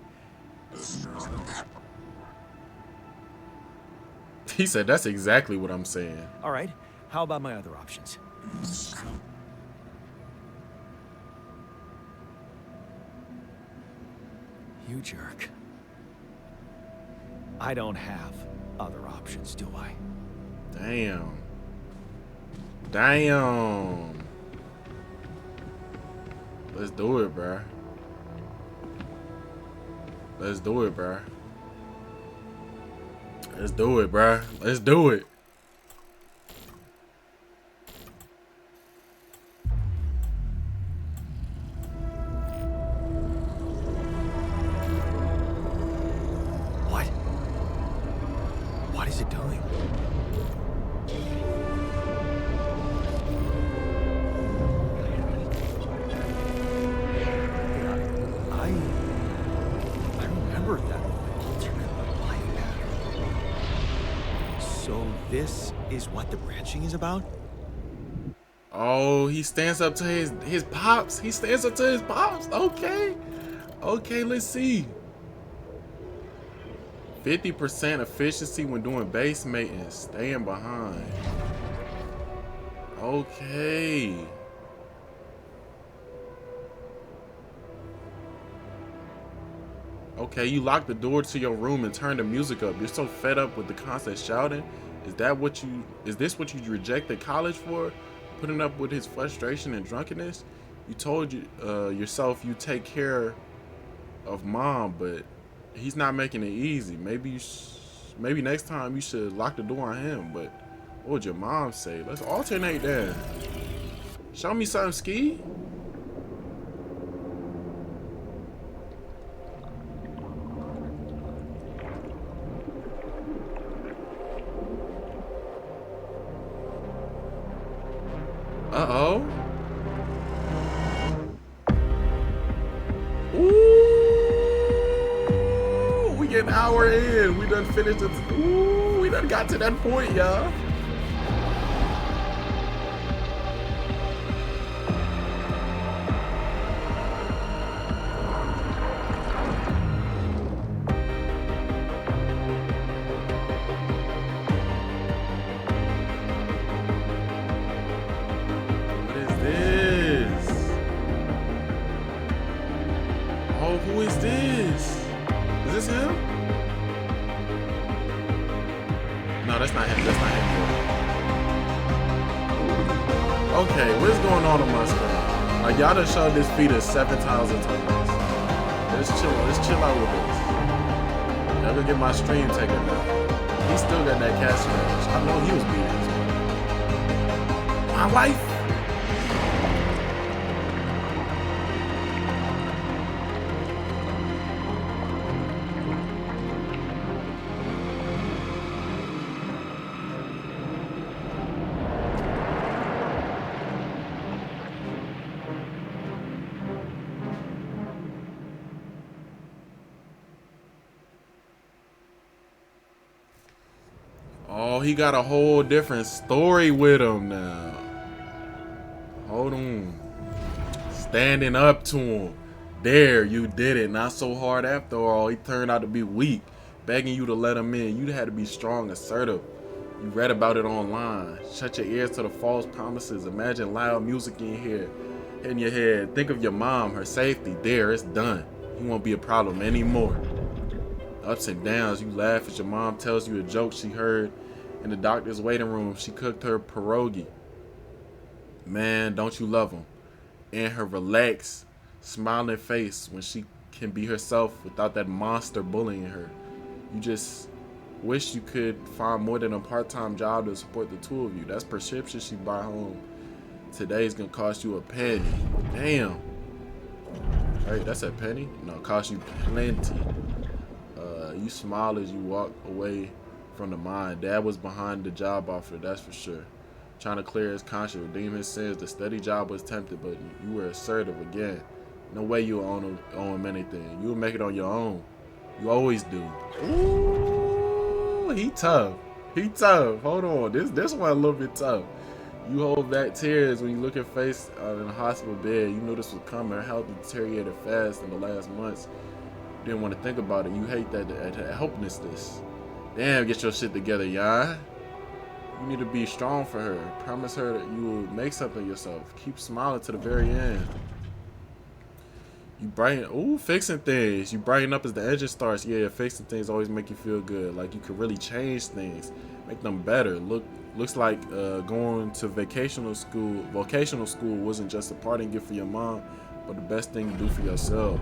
He said that's exactly what I'm saying. All right. How about my other options? You jerk. I don't have other options, do I? Damn. Damn. Let's do it, bruh. Let's do it, bruh. Let's do it, bruh. Let's do it. What? What is it doing? I remember that alternate life pattern. So this is what the branching is about? Oh, he stands up to his pops. He stands up to his pops. Okay. Okay, let's see. 50% efficiency when doing base maintenance. Staying behind. Okay. Okay, you lock the door to your room and turn the music up. You're so fed up with the constant shouting. Is this what you rejected college for? Putting up with his frustration and drunkenness? You told yourself you take care of mom, but he's not making it easy. Maybe next time you should lock the door on him. But what would your mom say? Let's alternate then. Show me something, Ski. Uh-oh. Ooh, we get an hour in. We done finished it. Ooh, we done got to that point, y'all. Who is this? Is this him? No, that's not him. That's not him. Okay, what's going on my screen? Like, y'all done showed this feeder 7,000 times. Let's chill out with this. Y'all gonna get my stream taken now. He still got that cash match. I know he was beating his wife. My wife? Oh, he got a whole different story with him now. Hold on. Standing up to him. There, you did it. Not so hard after all. He turned out to be weak. Begging you to let him in. You had to be strong, assertive. You read about it online. Shut your ears to the false promises. Imagine loud music in your head, in your head. Think of your mom, her safety. There, it's done. He won't be a problem anymore. Ups and downs. You laugh as your mom tells you a joke she heard in the doctor's waiting room. She cooked her pierogi. Man, don't you love him? And her relaxed, smiling face when she can be herself without that monster bullying her. You just wish you could find more than a part-time job to support the two of you. That's prescription she buy home. Today's gonna cost you a penny. Damn. Right, that's a penny? No, it cost you plenty. You smile as you walk away from the mine. Dad was behind the job offer, that's for sure. Trying to clear his conscience, redeem his sins. The steady job was tempted, but you were assertive again. No way you owe him anything. You will make it on your own. You always do. Ooh, he tough. He tough. Hold on. This one a little bit tough. You hold back tears when you look at face in a hospital bed. You knew this was coming. Her health deteriorated fast in the last months. You didn't want to think about it. You hate that helplessness. Damn, get your shit together, y'all. You need to be strong for her. Promise her that you will make something of yourself. Keep smiling to the very end. You fixing things. You brighten up as the engine starts. Yeah, fixing things always make you feel good. Like you can really change things, make them better. Looks like going to vocational school wasn't just a parting gift for your mom, but the best thing to do for yourself.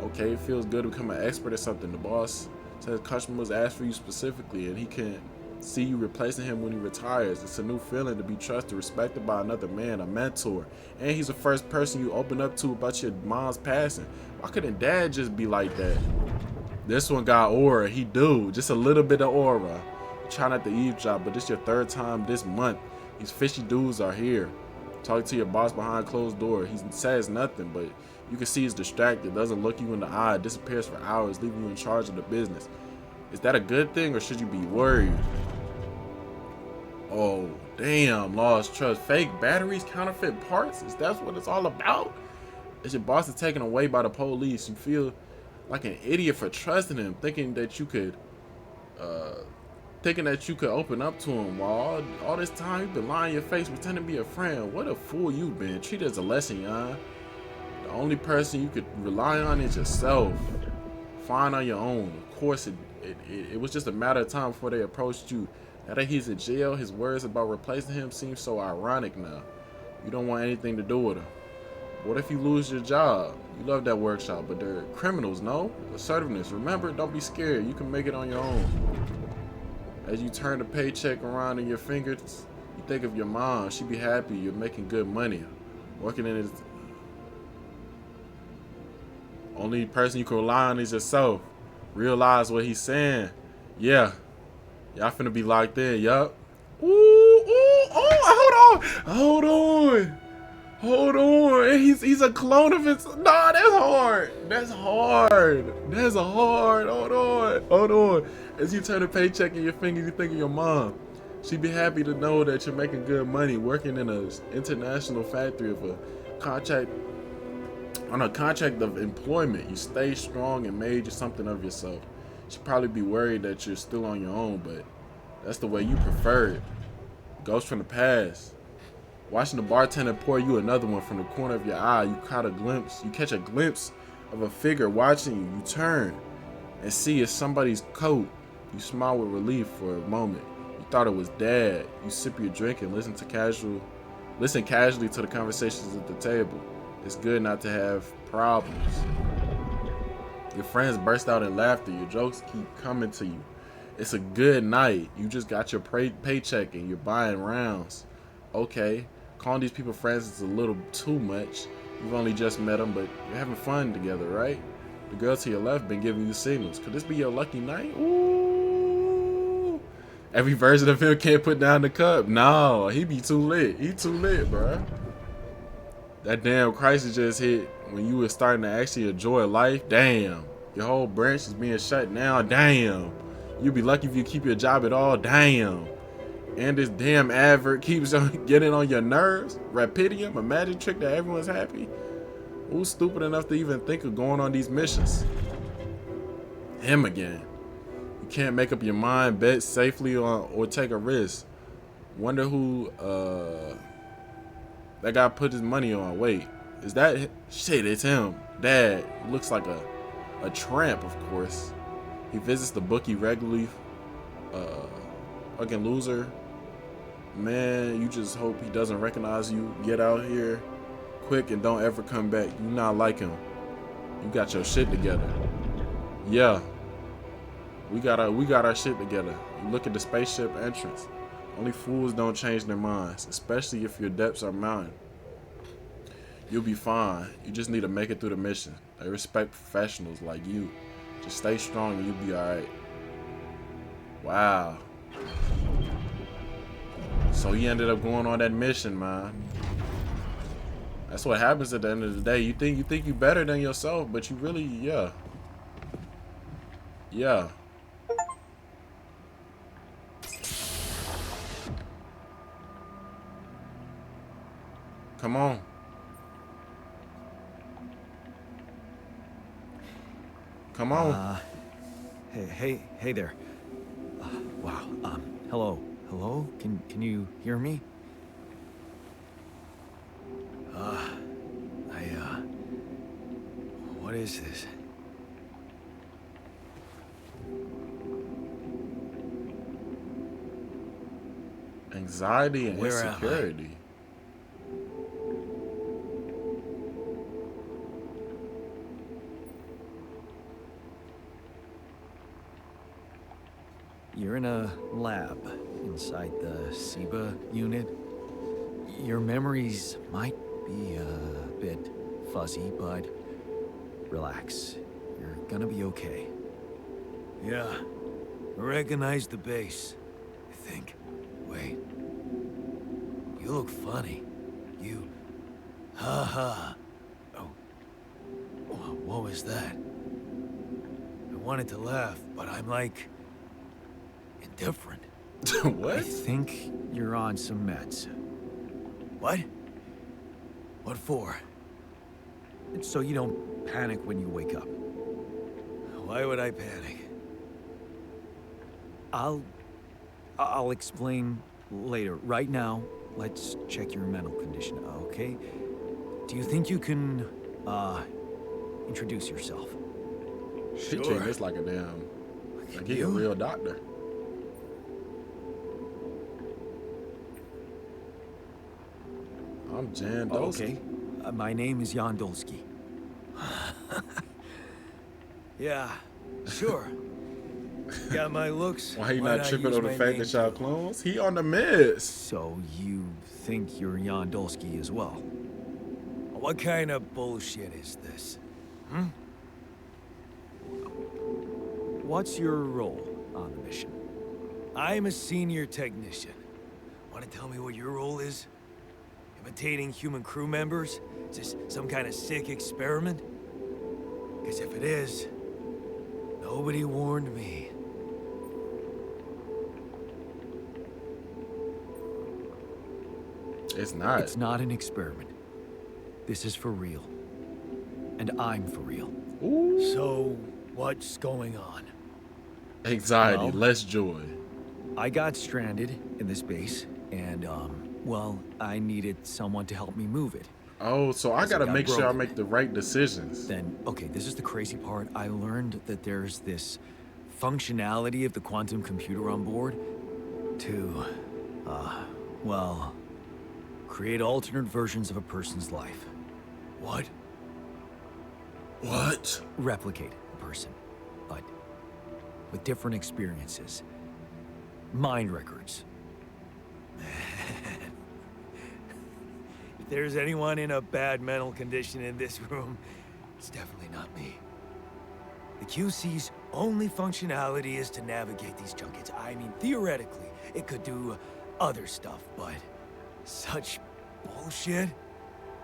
Okay, it feels good to become an expert at something. The boss says customers ask for you specifically, and he can see you replacing him when he retires. It's a new feeling to be trusted, respected by another man, a mentor. And he's the first person you open up to about your mom's passing. Why couldn't dad just be like that? This one got aura. He do. Just a little bit of aura. Try not to eavesdrop, but this your third time this month. These fishy dudes are here. Talking to your boss behind closed door. He says nothing, but you can see he's distracted, doesn't look you in the eye, disappears for hours, leaving you in charge of the business. Is that a good thing, or should you be worried? Oh, damn, lost trust. Fake batteries, counterfeit parts? Is that what it's all about? Is your boss is taken away by the police? You feel like an idiot for trusting him, thinking that you could open up to him while all this time you've been lying in your face, pretending to be a friend. What a fool you've been. Treat it as a lesson, y'all. The only person you could rely on is yourself. Find on your own. Of course, it was just a matter of time before they approached you. Now that he's in jail, his words about replacing him seem so ironic now. You don't want anything to do with him. What if you lose your job? You love that workshop, but they're criminals, no? Assertiveness. Remember, don't be scared. You can make it on your own. As you turn the paycheck around in your fingers, you think of your mom. She'd be happy you're making good money. Working in his... Only person you can rely on is yourself. Realize what he's saying. Yeah. Y'all finna be locked in, yup. Hold on. He's a clone of his. Nah, that's hard. Hold on. As you turn a paycheck in your fingers, you think of your mom. She'd be happy to know that you're making good money, working in an international factory of a contract of employment. You stay strong and made something of yourself. She'd probably be worried that you're still on your own, but that's the way you prefer it. Ghost from the past. Watching the bartender pour you another one from the corner of your eye, you catch a glimpse of a figure watching you. You turn and see it's somebody's coat. You smile with relief for a moment. You thought it was Dad. You sip your drink and listen casually to the conversations at the table. It's good not to have problems. Your friends burst out in laughter. Your jokes keep coming to you. It's a good night. You just got your paycheck and you're buying rounds. Okay, calling these people friends is a little too much. You've only just met them, but you're having fun together, right? The girl to your left been giving you signals. Could this be your lucky night? Ooh. Every version of him can't put down the cup. No, he be too lit. He too lit, bruh. That damn crisis just hit when you were starting to actually enjoy life. Damn. Your whole branch is being shut down. Damn. You'll be lucky if you keep your job at all. Damn. And this damn advert keeps on getting on your nerves. Rapidium, a magic trick that everyone's happy. Who's stupid enough to even think of going on these missions? Him again. You can't make up your mind, bet safely, or take a risk. Wonder who that guy put his money on. Wait, is that shit? It's him. Dad. He looks like a tramp, of course. He visits the bookie regularly. Fucking loser. Man, you just hope he doesn't recognize you. Get out here quick and don't ever come back. You not like him. You got your shit together. Yeah. We got our shit together. You look at the spaceship entrance. Only fools don't change their minds, especially if your debts are mounting. You'll be fine. You just need to make it through the mission. They respect professionals like you. Just stay strong and you'll be alright. Wow. So he ended up going on that mission, man. That's what happens at the end of the day. You think you better than yourself, but you really, yeah. Yeah. Come on. Come on. Hey there. Wow. Hello? Can you hear me? What is this? Anxiety and Where am I? insecurity. You're in a lab inside the SIBA unit. Your memories might be a bit fuzzy, but relax. You're gonna be okay. Yeah. I recognize the base, I think. Wait. You look funny. You... Ha. Oh. What was that? I wanted to laugh, but I'm like... indifferent. What? I think you're on some meds. What? What for? It's so you don't panic when you wake up. Why would I panic? I'll explain later. Right now, let's check your mental condition, okay? Do you think you can, introduce yourself? She Sure. treating this like a damn, like he a you? real doctor. I'm Jan Dolsky. Okay. My name is Jan Dolsky. Yeah, sure. Got my looks. Why you Why not tripping use on the my fact name that y'all too? clones? He on the meds. So you think you're Jan Dolsky as well? What kind of bullshit is this? What's your role on the mission? I'm a senior technician. Want to tell me what your role is? Imitating human crew members? Is this some kind of sick experiment? Because if it is, nobody warned me. It's not. It's not an experiment. This is for real. And I'm for real. Ooh. So, what's going on? Anxiety, Well- less joy. I got stranded in this base, and, well, I needed someone to help me move it. Oh, so I Because it gotta got make sure I broken. make the right decisions. Then, okay, this is the crazy part. I learned that there's this functionality of the quantum computer on board to, well, create alternate versions of a person's life. What? What? Replicate a person, but with different experiences. Mind records. If there's anyone in a bad mental condition in this room, it's definitely not me. The QC's only functionality is to navigate these junkets. I mean, theoretically, it could do other stuff, but such bullshit?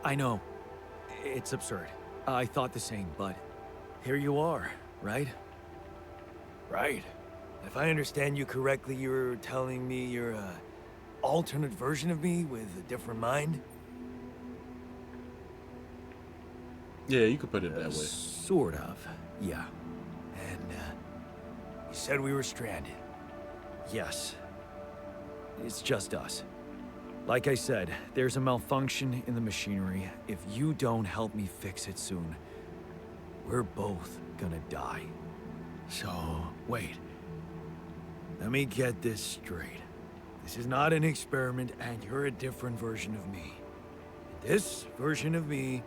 I know. It's absurd. I thought the same, but here you are, right? Right. If I understand you correctly, you're telling me you're a alternate version of me with a different mind? Yeah, you could put it that way. Sort of, yeah. And, you said we were stranded. Yes. It's just us. Like I said, there's a malfunction in the machinery. If you don't help me fix it soon, we're both gonna die. So, wait. Let me get this straight. This is not an experiment, and you're a different version of me. This version of me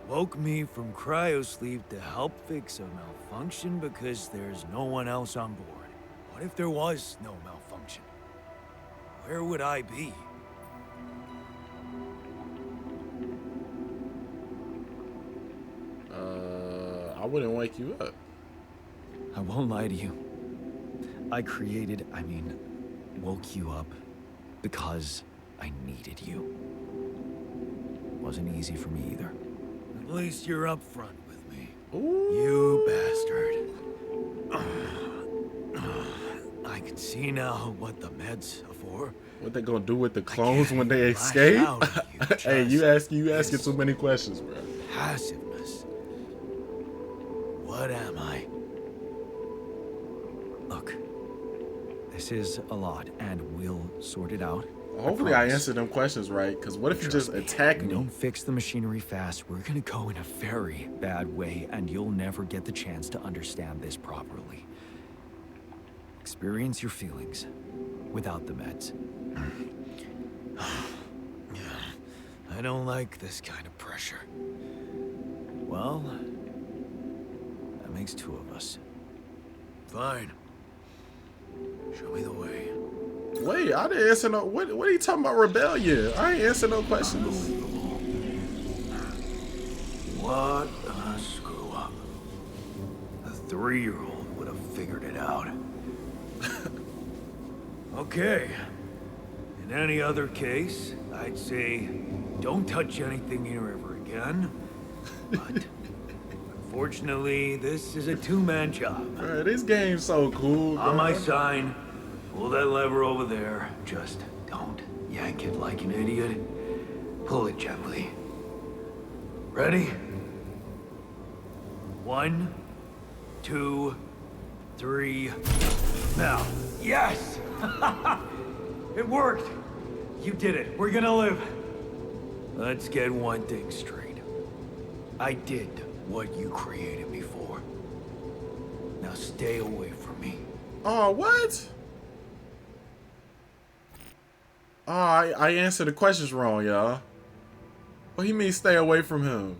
woke me from cryosleep to help fix a malfunction because there's no one else on board. What if there was no malfunction? Where would I be? I wouldn't wake you up. I won't lie to you. I woke you up because I needed you. Wasn't easy for me either. At least you're upfront with me. Ooh. You bastard. I can see now what the meds are for. What they gonna do with the clones when they Lash escape? out, Hey, you asking this too many questions, bro. Passiveness. What am I? Look, this is a lot, and we'll sort it out. Hopefully I answered them questions right, because what if you just attack If we me? don't fix the machinery fast, we're gonna go in a very bad way, and you'll never get the chance to understand this properly. Experience your feelings without the meds. I don't like this kind of pressure. Well, that makes two of us. Fine. Show me the way. Wait, I didn't answer no. What are you talking about, rebellion? I ain't answer no questions. What a screw up. A 3-year-old would have figured it out. Okay. In any other case, I'd say don't touch anything here ever again. But unfortunately, this is a two-man job. Bro, this game's so cool, bro. On my sign, pull that lever over there. Just don't yank it like an idiot. Pull it gently. Ready? 1, 2, 3. Now. Yes! It worked! You did it. We're gonna live. Let's get one thing straight. I did what you created me for. Now stay away from me. Oh, what? Oh, I answered the questions wrong, y'all. What he mean stay away from him?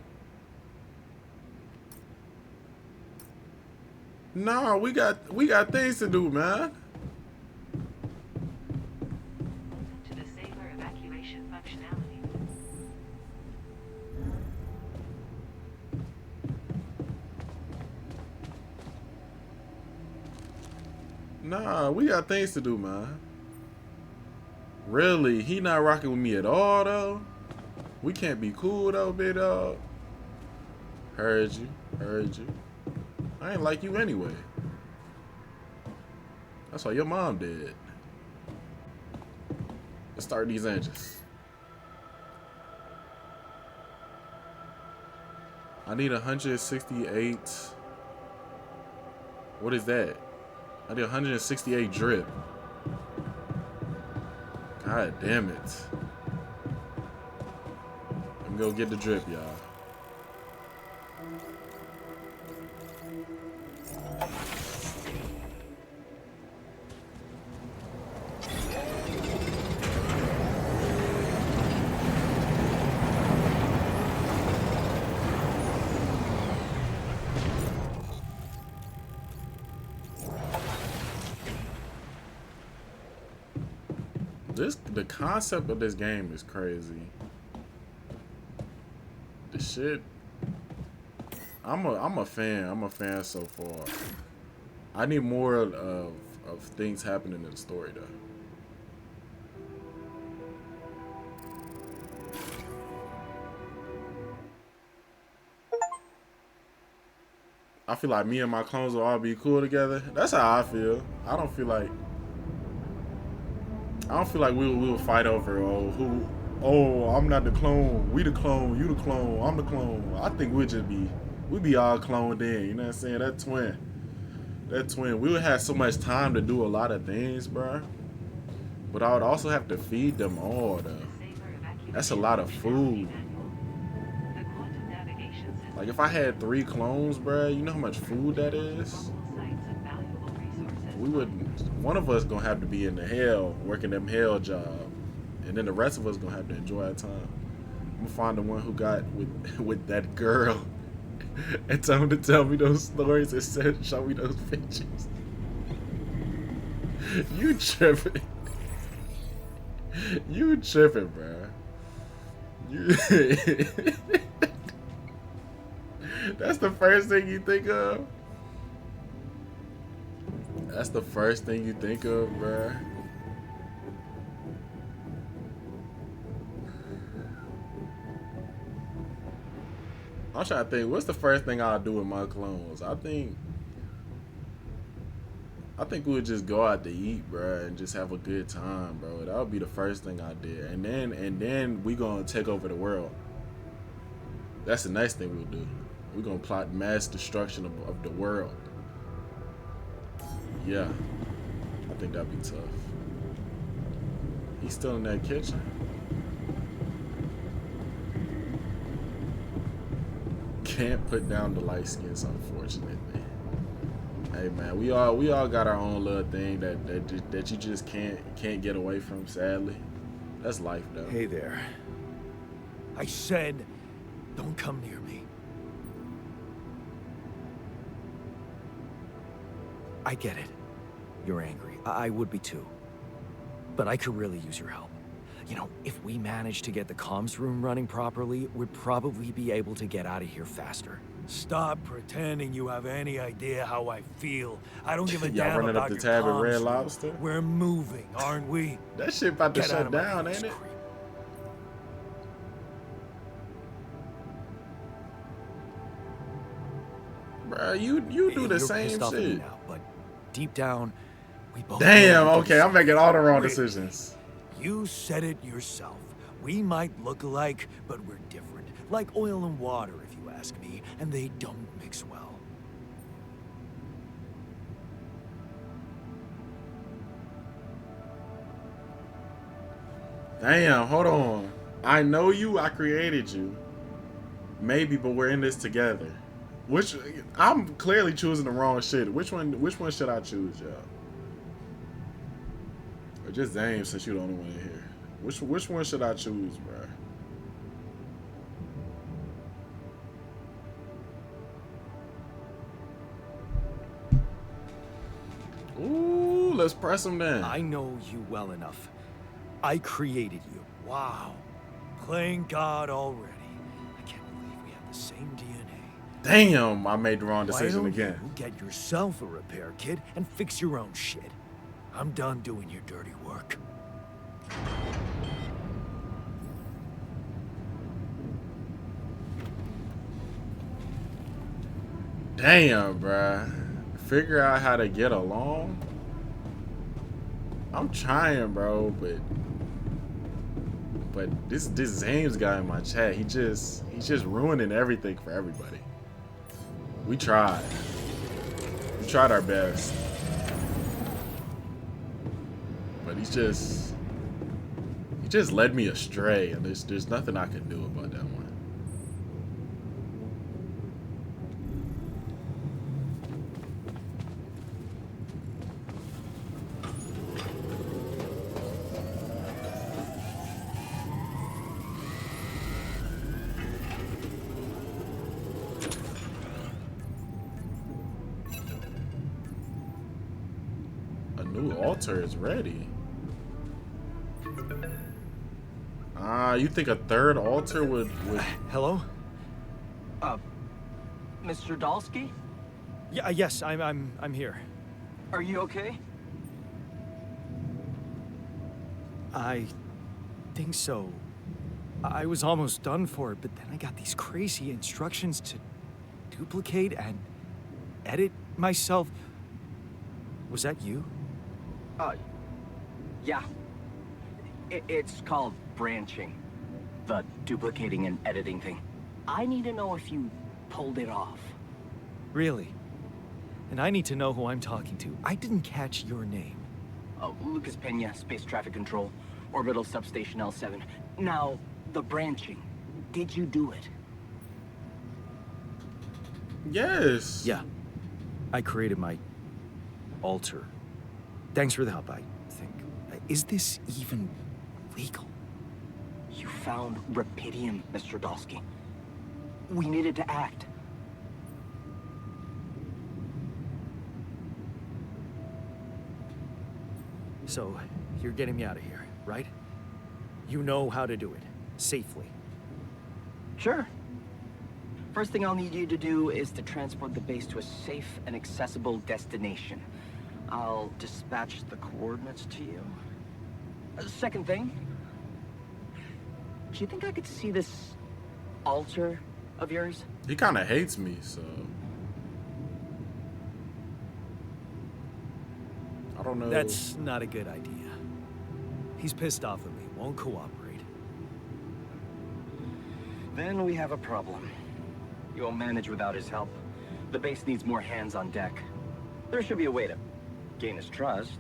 Nah, we got things to do, man. To the safer evacuation functionality. Nah, we got things to do, man. Really? He not rocking with me at all, though? We can't be cool, though, big dog. Heard you. Heard you. I ain't like you anyway. That's why your mom did. Let's start these engines. I need 168. What is that? I need 168 drip. God damn it. Let me go get the drip, y'all. The concept of this game is crazy. The shit. I'm a fan. I'm a fan so far. I need more of things happening in the story though. I feel like me and my clones will all be cool together. That's how I feel. I don't feel like we will fight over I'm not the clone, we the clone, you the clone, I'm the clone. I think we'd be all cloned in, you know what I'm saying? That twin, we would have so much time to do a lot of things, bro. But I would also have to feed them all, though. That's a lot of food. Like, if I had 3 clones, bro, you know how much food that is? One of us gonna have to be in the hell, working them hell job. And then the rest of us gonna have to enjoy our time. I'm gonna find the one who got with that girl and tell him to tell me those stories and show me those pictures. You tripping. You tripping, bro. That's the first thing you think of? That's the first thing you think of, bro? I'm trying to think, what's the first thing I'll do with my clones? I think we would just go out to eat, bro, and just have a good time, bro. That would be the first thing I did. And then we gonna take over the world. That's the next thing we'll do. We're gonna plot mass destruction of the world. Yeah. I think that'd be tough. He's still in that kitchen. Can't put down the light skins, unfortunately. Hey man, we all got our own little thing that you just can't get away from, sadly. That's life, though. Hey there. I said, don't come near me. I get it. You're angry. I would be too. But I could really use your help. You know, if we manage to get the comms room running properly, we'd probably be able to get out of here faster. Stop pretending you have any idea how I feel. I don't give a damn running about up the your tab at comms Red room. Lobster? We're moving, aren't we? That shit about to Get out shut of my down, face, ain't it? creep. Bro, you do the You're same pissed off at me shit. now, but deep down, we both Damn, know we okay, did I'm making all the wrong Really? decisions. You said it yourself. We might look alike, but we're different. Like oil and water, if you ask me, and they don't mix well. Damn, hold on. I know you, I created you. Maybe, but we're in this together. I'm clearly choosing the wrong shit. Which one should I choose, y'all? Or just Zames, since you're the only one in here. Which one should I choose, bro? Ooh, let's press him down. I know you well enough. I created you. Wow. Playing God already. I can't believe we have the same DNA. Damn, I made the wrong Why decision don't again. you get yourself a repair kit and fix your own shit? I'm done doing your dirty work. Damn, bruh. Figure out how to get along? I'm trying, bro, but this Zames guy in my chat, he's just ruining everything for everybody. We tried. We tried our best. But he just led me astray, and there's nothing I can do about that one. A new altar is ready. You think a third altar would... Hello? Mr. Dalsky? Yeah, yes, I'm here. Are you okay? I think so. I was almost done for it, but then I got these crazy instructions to duplicate and edit myself? Was that you? Yeah. It's called branching. The duplicating and editing thing. I need to know if you pulled it off. Really? And I need to know who I'm talking to. I didn't catch your name. Oh, Lucas Pena, Space Traffic Control, Orbital Substation L7. Now, the branching. Did you do it? Yes. Yeah. I created my alter. Thanks for the help, I think. Is this even legal? You found Rapidium, Mr. Dalsky. We needed to act. So, you're getting me out of here, right? You know how to do it. Safely. Sure. First thing I'll need you to do is to transport the base to a safe and accessible destination. I'll dispatch the coordinates to you. Second thing, do you think I could see this altar of yours? He kind of hates me, so I don't know. That's not a good idea. He's pissed off at me, won't cooperate. Then we have a problem. You won't manage without his help. The base needs more hands on deck. There should be a way to gain his trust.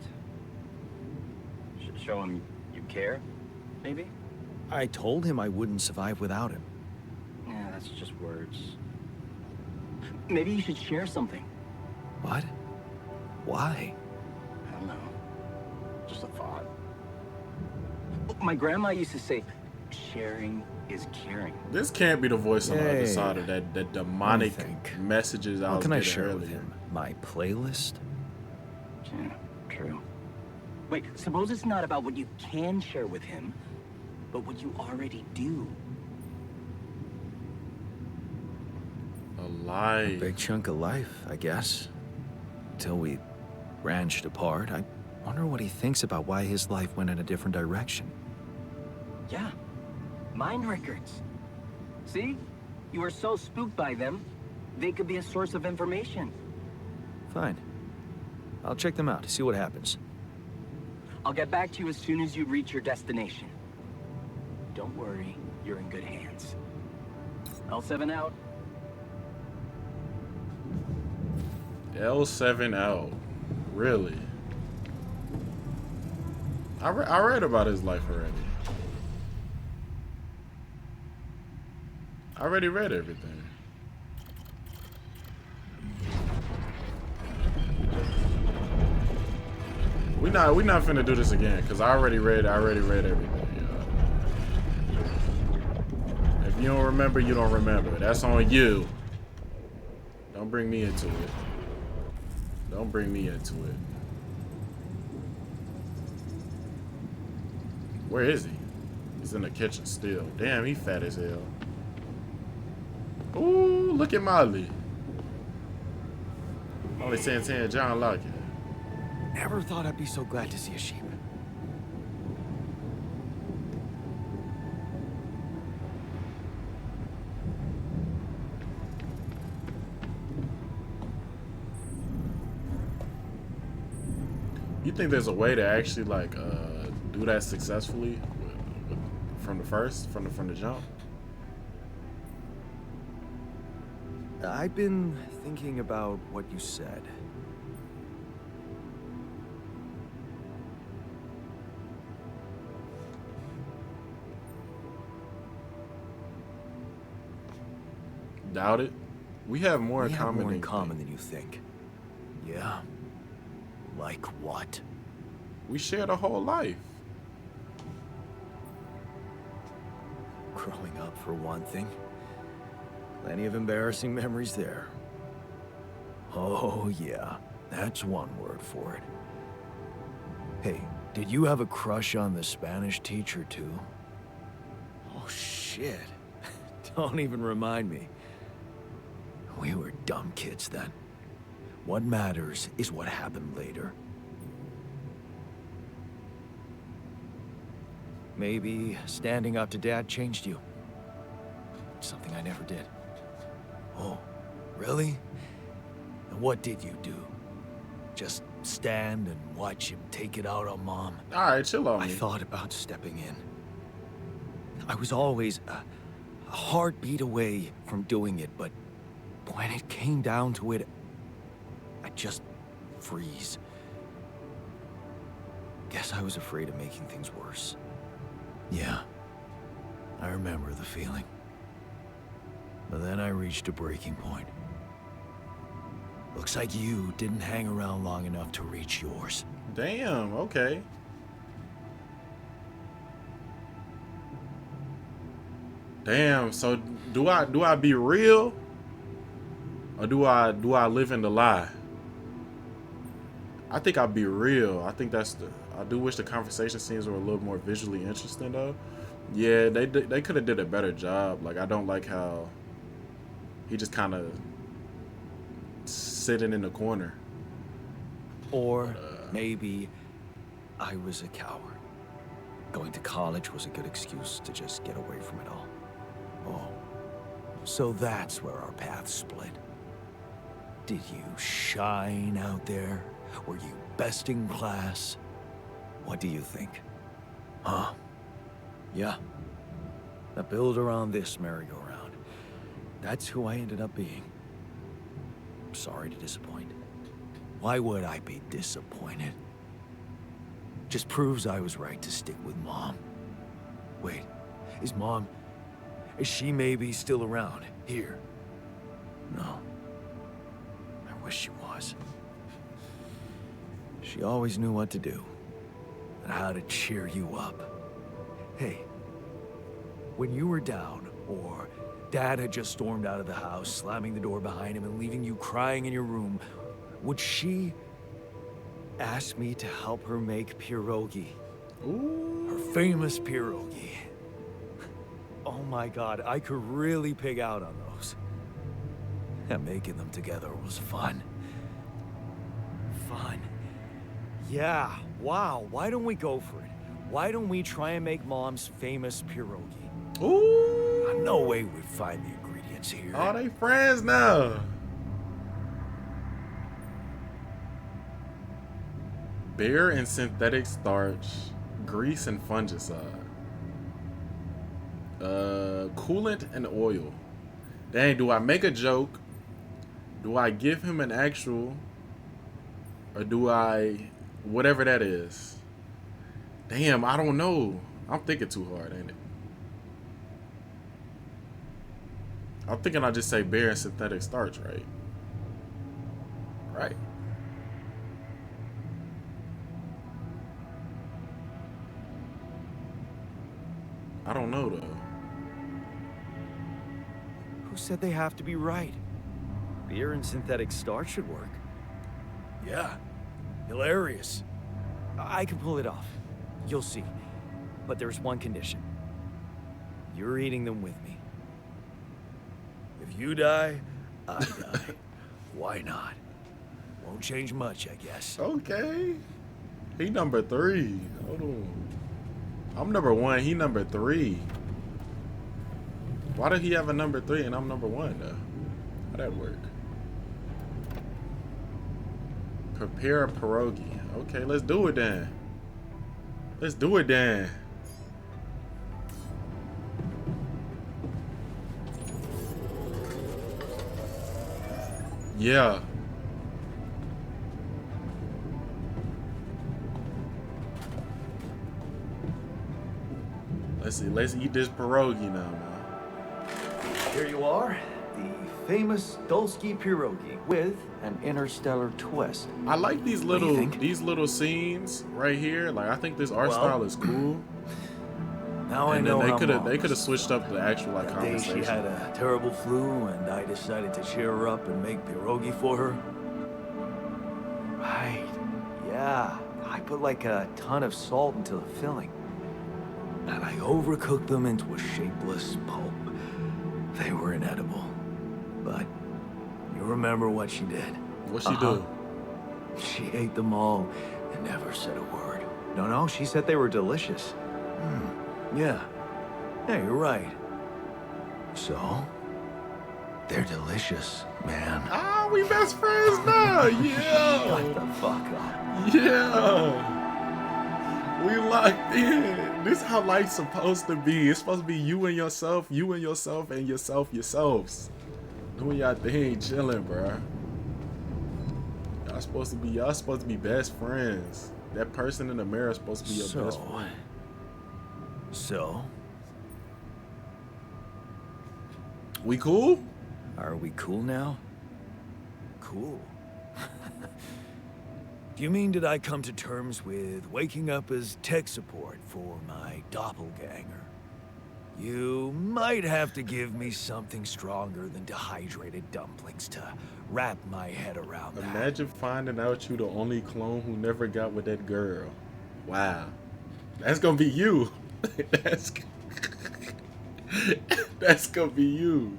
Show him you care, maybe? I told him I wouldn't survive without him. Yeah, that's just words. Maybe you should share something. What? Why? I don't know. Just a thought. My grandma used to say, sharing is caring. This can't be the voice on the other Hey, side of that demonic think. messages I What was can I getting share earlier. with him? My playlist? Yeah, true. Wait, suppose it's not about what you can share with him, but what you already do. A lie. Big chunk of life, I guess. Till we branched apart. I wonder what he thinks about why his life went in a different direction. Yeah, mind records. See? You were so spooked by them, they could be a source of information. Fine. I'll check them out, see what happens. I'll get back to you as soon as you reach your destination. Don't worry, you're in good hands. L7 out. L7 out. Really? I read about his life already. I already read everything. We not finna do this again, cause I already read everything. Yeah. If you don't remember, you don't remember. That's on you. Don't bring me into it. Don't bring me into it. Where is he? He's in the kitchen still. Damn, he fat as hell. Ooh, look at Molly. Molly Santana, John Lockett. Never thought I'd be so glad to see a sheep. You think there's a way to actually like do that successfully from the jump? I've been thinking about what you said. Doubt it. We have more in We have common. more than in you common think. than you think. Yeah. Like what? We shared a whole life. Growing up, for one thing. Plenty of embarrassing memories there. Oh, yeah. That's one word for it. Hey, did you have a crush on the Spanish teacher, too? Oh, shit. Don't even remind me. We were dumb kids then. What matters is what happened later. Maybe standing up to Dad changed you. Something I never did. Oh, really? What did you do? Just stand and watch him take it out on Mom? All right, chill on I me. thought about stepping in. I was always a heartbeat away from doing it, but when it came down to it, I'd just freeze. Guess I was afraid of making things worse. Yeah, I remember the feeling. But then I reached a breaking point. Looks like you didn't hang around long enough to reach yours. Damn, okay. Damn, so do I be real? Or do I live in the lie? I think I'll be real. I think that's I do wish the conversation scenes were a little more visually interesting though. Yeah, they could have did a better job. Like I don't like how he just kind of sitting in the corner. Or maybe I was a coward. Going to college was a good excuse to just get away from it all. Oh, so that's where our paths split. Did you shine out there? Were you best in class? What do you think? Huh? Yeah. I build around this merry-go-round. That's who I ended up being. Sorry to disappoint. Why would I be disappointed? Just proves I was right to stick with Mom. Wait, is she maybe still around here? No. I wish she was. She always knew what to do and how to cheer you up. Hey, when you were down, or Dad had just stormed out of the house, slamming the door behind him and leaving you crying in your room, would she ask me to help her make pierogi? Ooh. Her famous pierogi. Oh my God, I could really pig out on those. And making them together was fun. Fun. Yeah, wow, why don't we go for it? Why don't we try and make Mom's famous pierogi? Ooh. No way we'd find the ingredients here. Are they friends now? Beer and synthetic starch, grease and fungicide. Coolant and oil. Dang, do I make a joke? Do I give him an actual? Or do I... whatever that is. Damn, I don't know. I'm thinking too hard, ain't it? I'm thinking I just say beer and synthetic starch, right? Right. I don't know, though. Who said they have to be right? Beer and synthetic starch should work. Yeah, hilarious. I can pull it off. You'll see. But there's one condition. You're eating them with me. If you die, I die. Why not? Won't change much, I guess. Okay. He number 3. Hold on. I'm number 1. He number 3. Why did he have a number 3 and I'm number 1 though? How'd that work? Prepare a pierogi. Okay, let's do it then. Let's do it then. Yeah. Let's see. Let's eat this pierogi now, man. Here you are, the famous Dulski pierogi with an interstellar twist. I like these What do you little think? scenes right here. Like I think this art Well, style is cool. Now I And know then how Mom they could have was. switched up the actual like That day she conversation. had a terrible flu and I decided to cheer her up and make pierogi for her. Right, yeah. I put like a ton of salt into the filling. And I overcooked them into a shapeless pulp. They were inedible. But you remember what she did. What'd she do? She ate them all and never said a word. No, she said they were delicious. Yeah. Yeah, you're right. So, they're delicious, man. Oh Oh, we best friends now. Yeah. Shut the fuck up. Yeah. We locked in. This is how life's supposed to be. It's supposed to be you and yourself, and yourselves. Doing y'all thing, chilling, bruh. Y'all supposed to be best friends. That person in the mirror is supposed to be your best friend. So, We cool? are we cool now? Cool. Do you mean did I come to terms with waking up as tech support for my doppelganger? You might have to give me something stronger than dehydrated dumplings to wrap my head around that. Imagine finding out you the only clone who never got with that girl. Wow. That's gonna be you. That's gonna be you.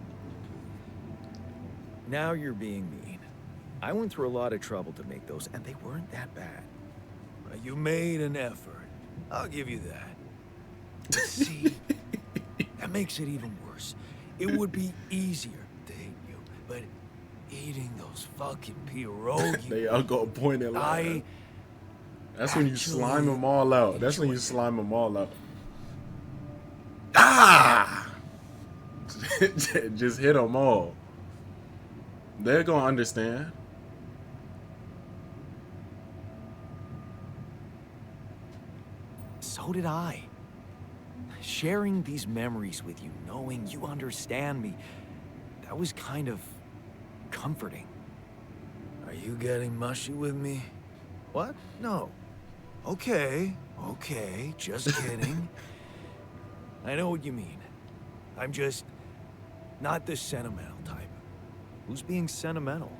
Now you're being mean. I went through a lot of trouble to make those, and they weren't that bad. You made an effort. I'll give you that. See, that makes it even worse. It would be easier to hate you, but eating those fucking pierogies... They all go point it like that's when you slime them all out. That's when you slime them all out. Ah! Just hit them all. They're gonna understand. So did I. Sharing these memories with you, knowing you understand me, that was kind of comforting. Are you getting mushy with me? What? No. Okay, just kidding. I know what you mean. I'm just not the sentimental type. Who's being sentimental?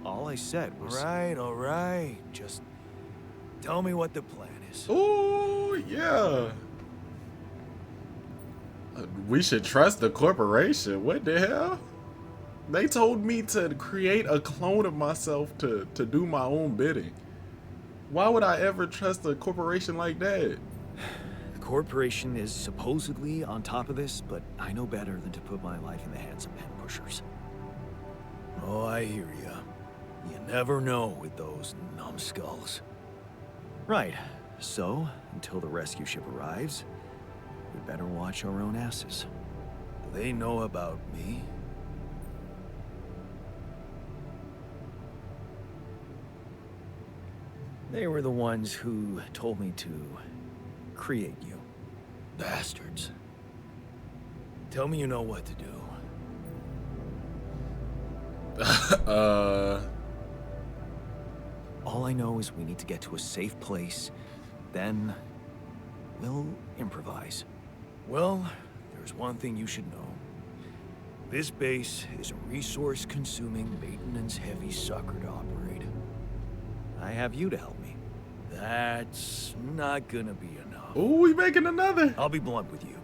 All I said was... All right. Just tell me what the plan is. Ooh, yeah. We should trust the corporation. What the hell? They told me to create a clone of myself to do my own bidding. Why would I ever trust a corporation like that? The corporation is supposedly on top of this, but I know better than to put my life in the hands of pen pushers. Oh, I hear ya. You never know with those numbskulls. Right. So, until the rescue ship arrives, we better watch our own asses. Do they know about me? They were the ones who told me to create you. Bastards. Tell me you know what to do. All I know is we need to get to a safe place, then we'll improvise. Well, there's one thing you should know. This base is a resource-consuming, maintenance-heavy sucker to operate. I have you to help me. That's not gonna be enough. Ooh, we making another. I'll be blunt with you.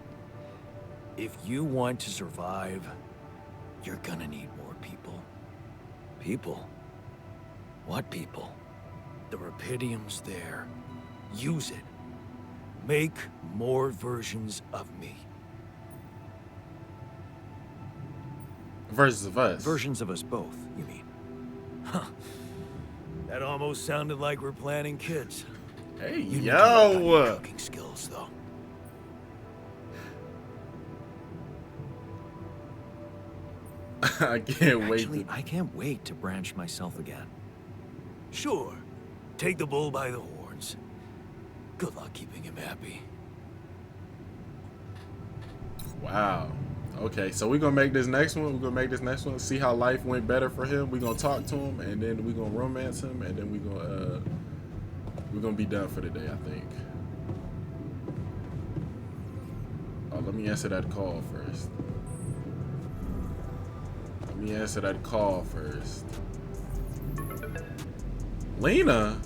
If you want to survive, you're gonna need more people. People? What people? The Rapidium's there. Use it. Make more versions of me. Versions of us. Versions of us both, you mean? Huh. That almost sounded like we're planning kids. Hey, You need to work on your yo. cooking skills, though. I can't wait. Actually, I can't wait to branch myself again. Sure. Take the bull by the horns. Good luck keeping him happy. Wow. Okay, so we're gonna make this next one. See how life went better for him. We're gonna talk to him, and then we're gonna romance him, and then we're gonna be done for the day, I think. Oh, let me answer that call first. Lena?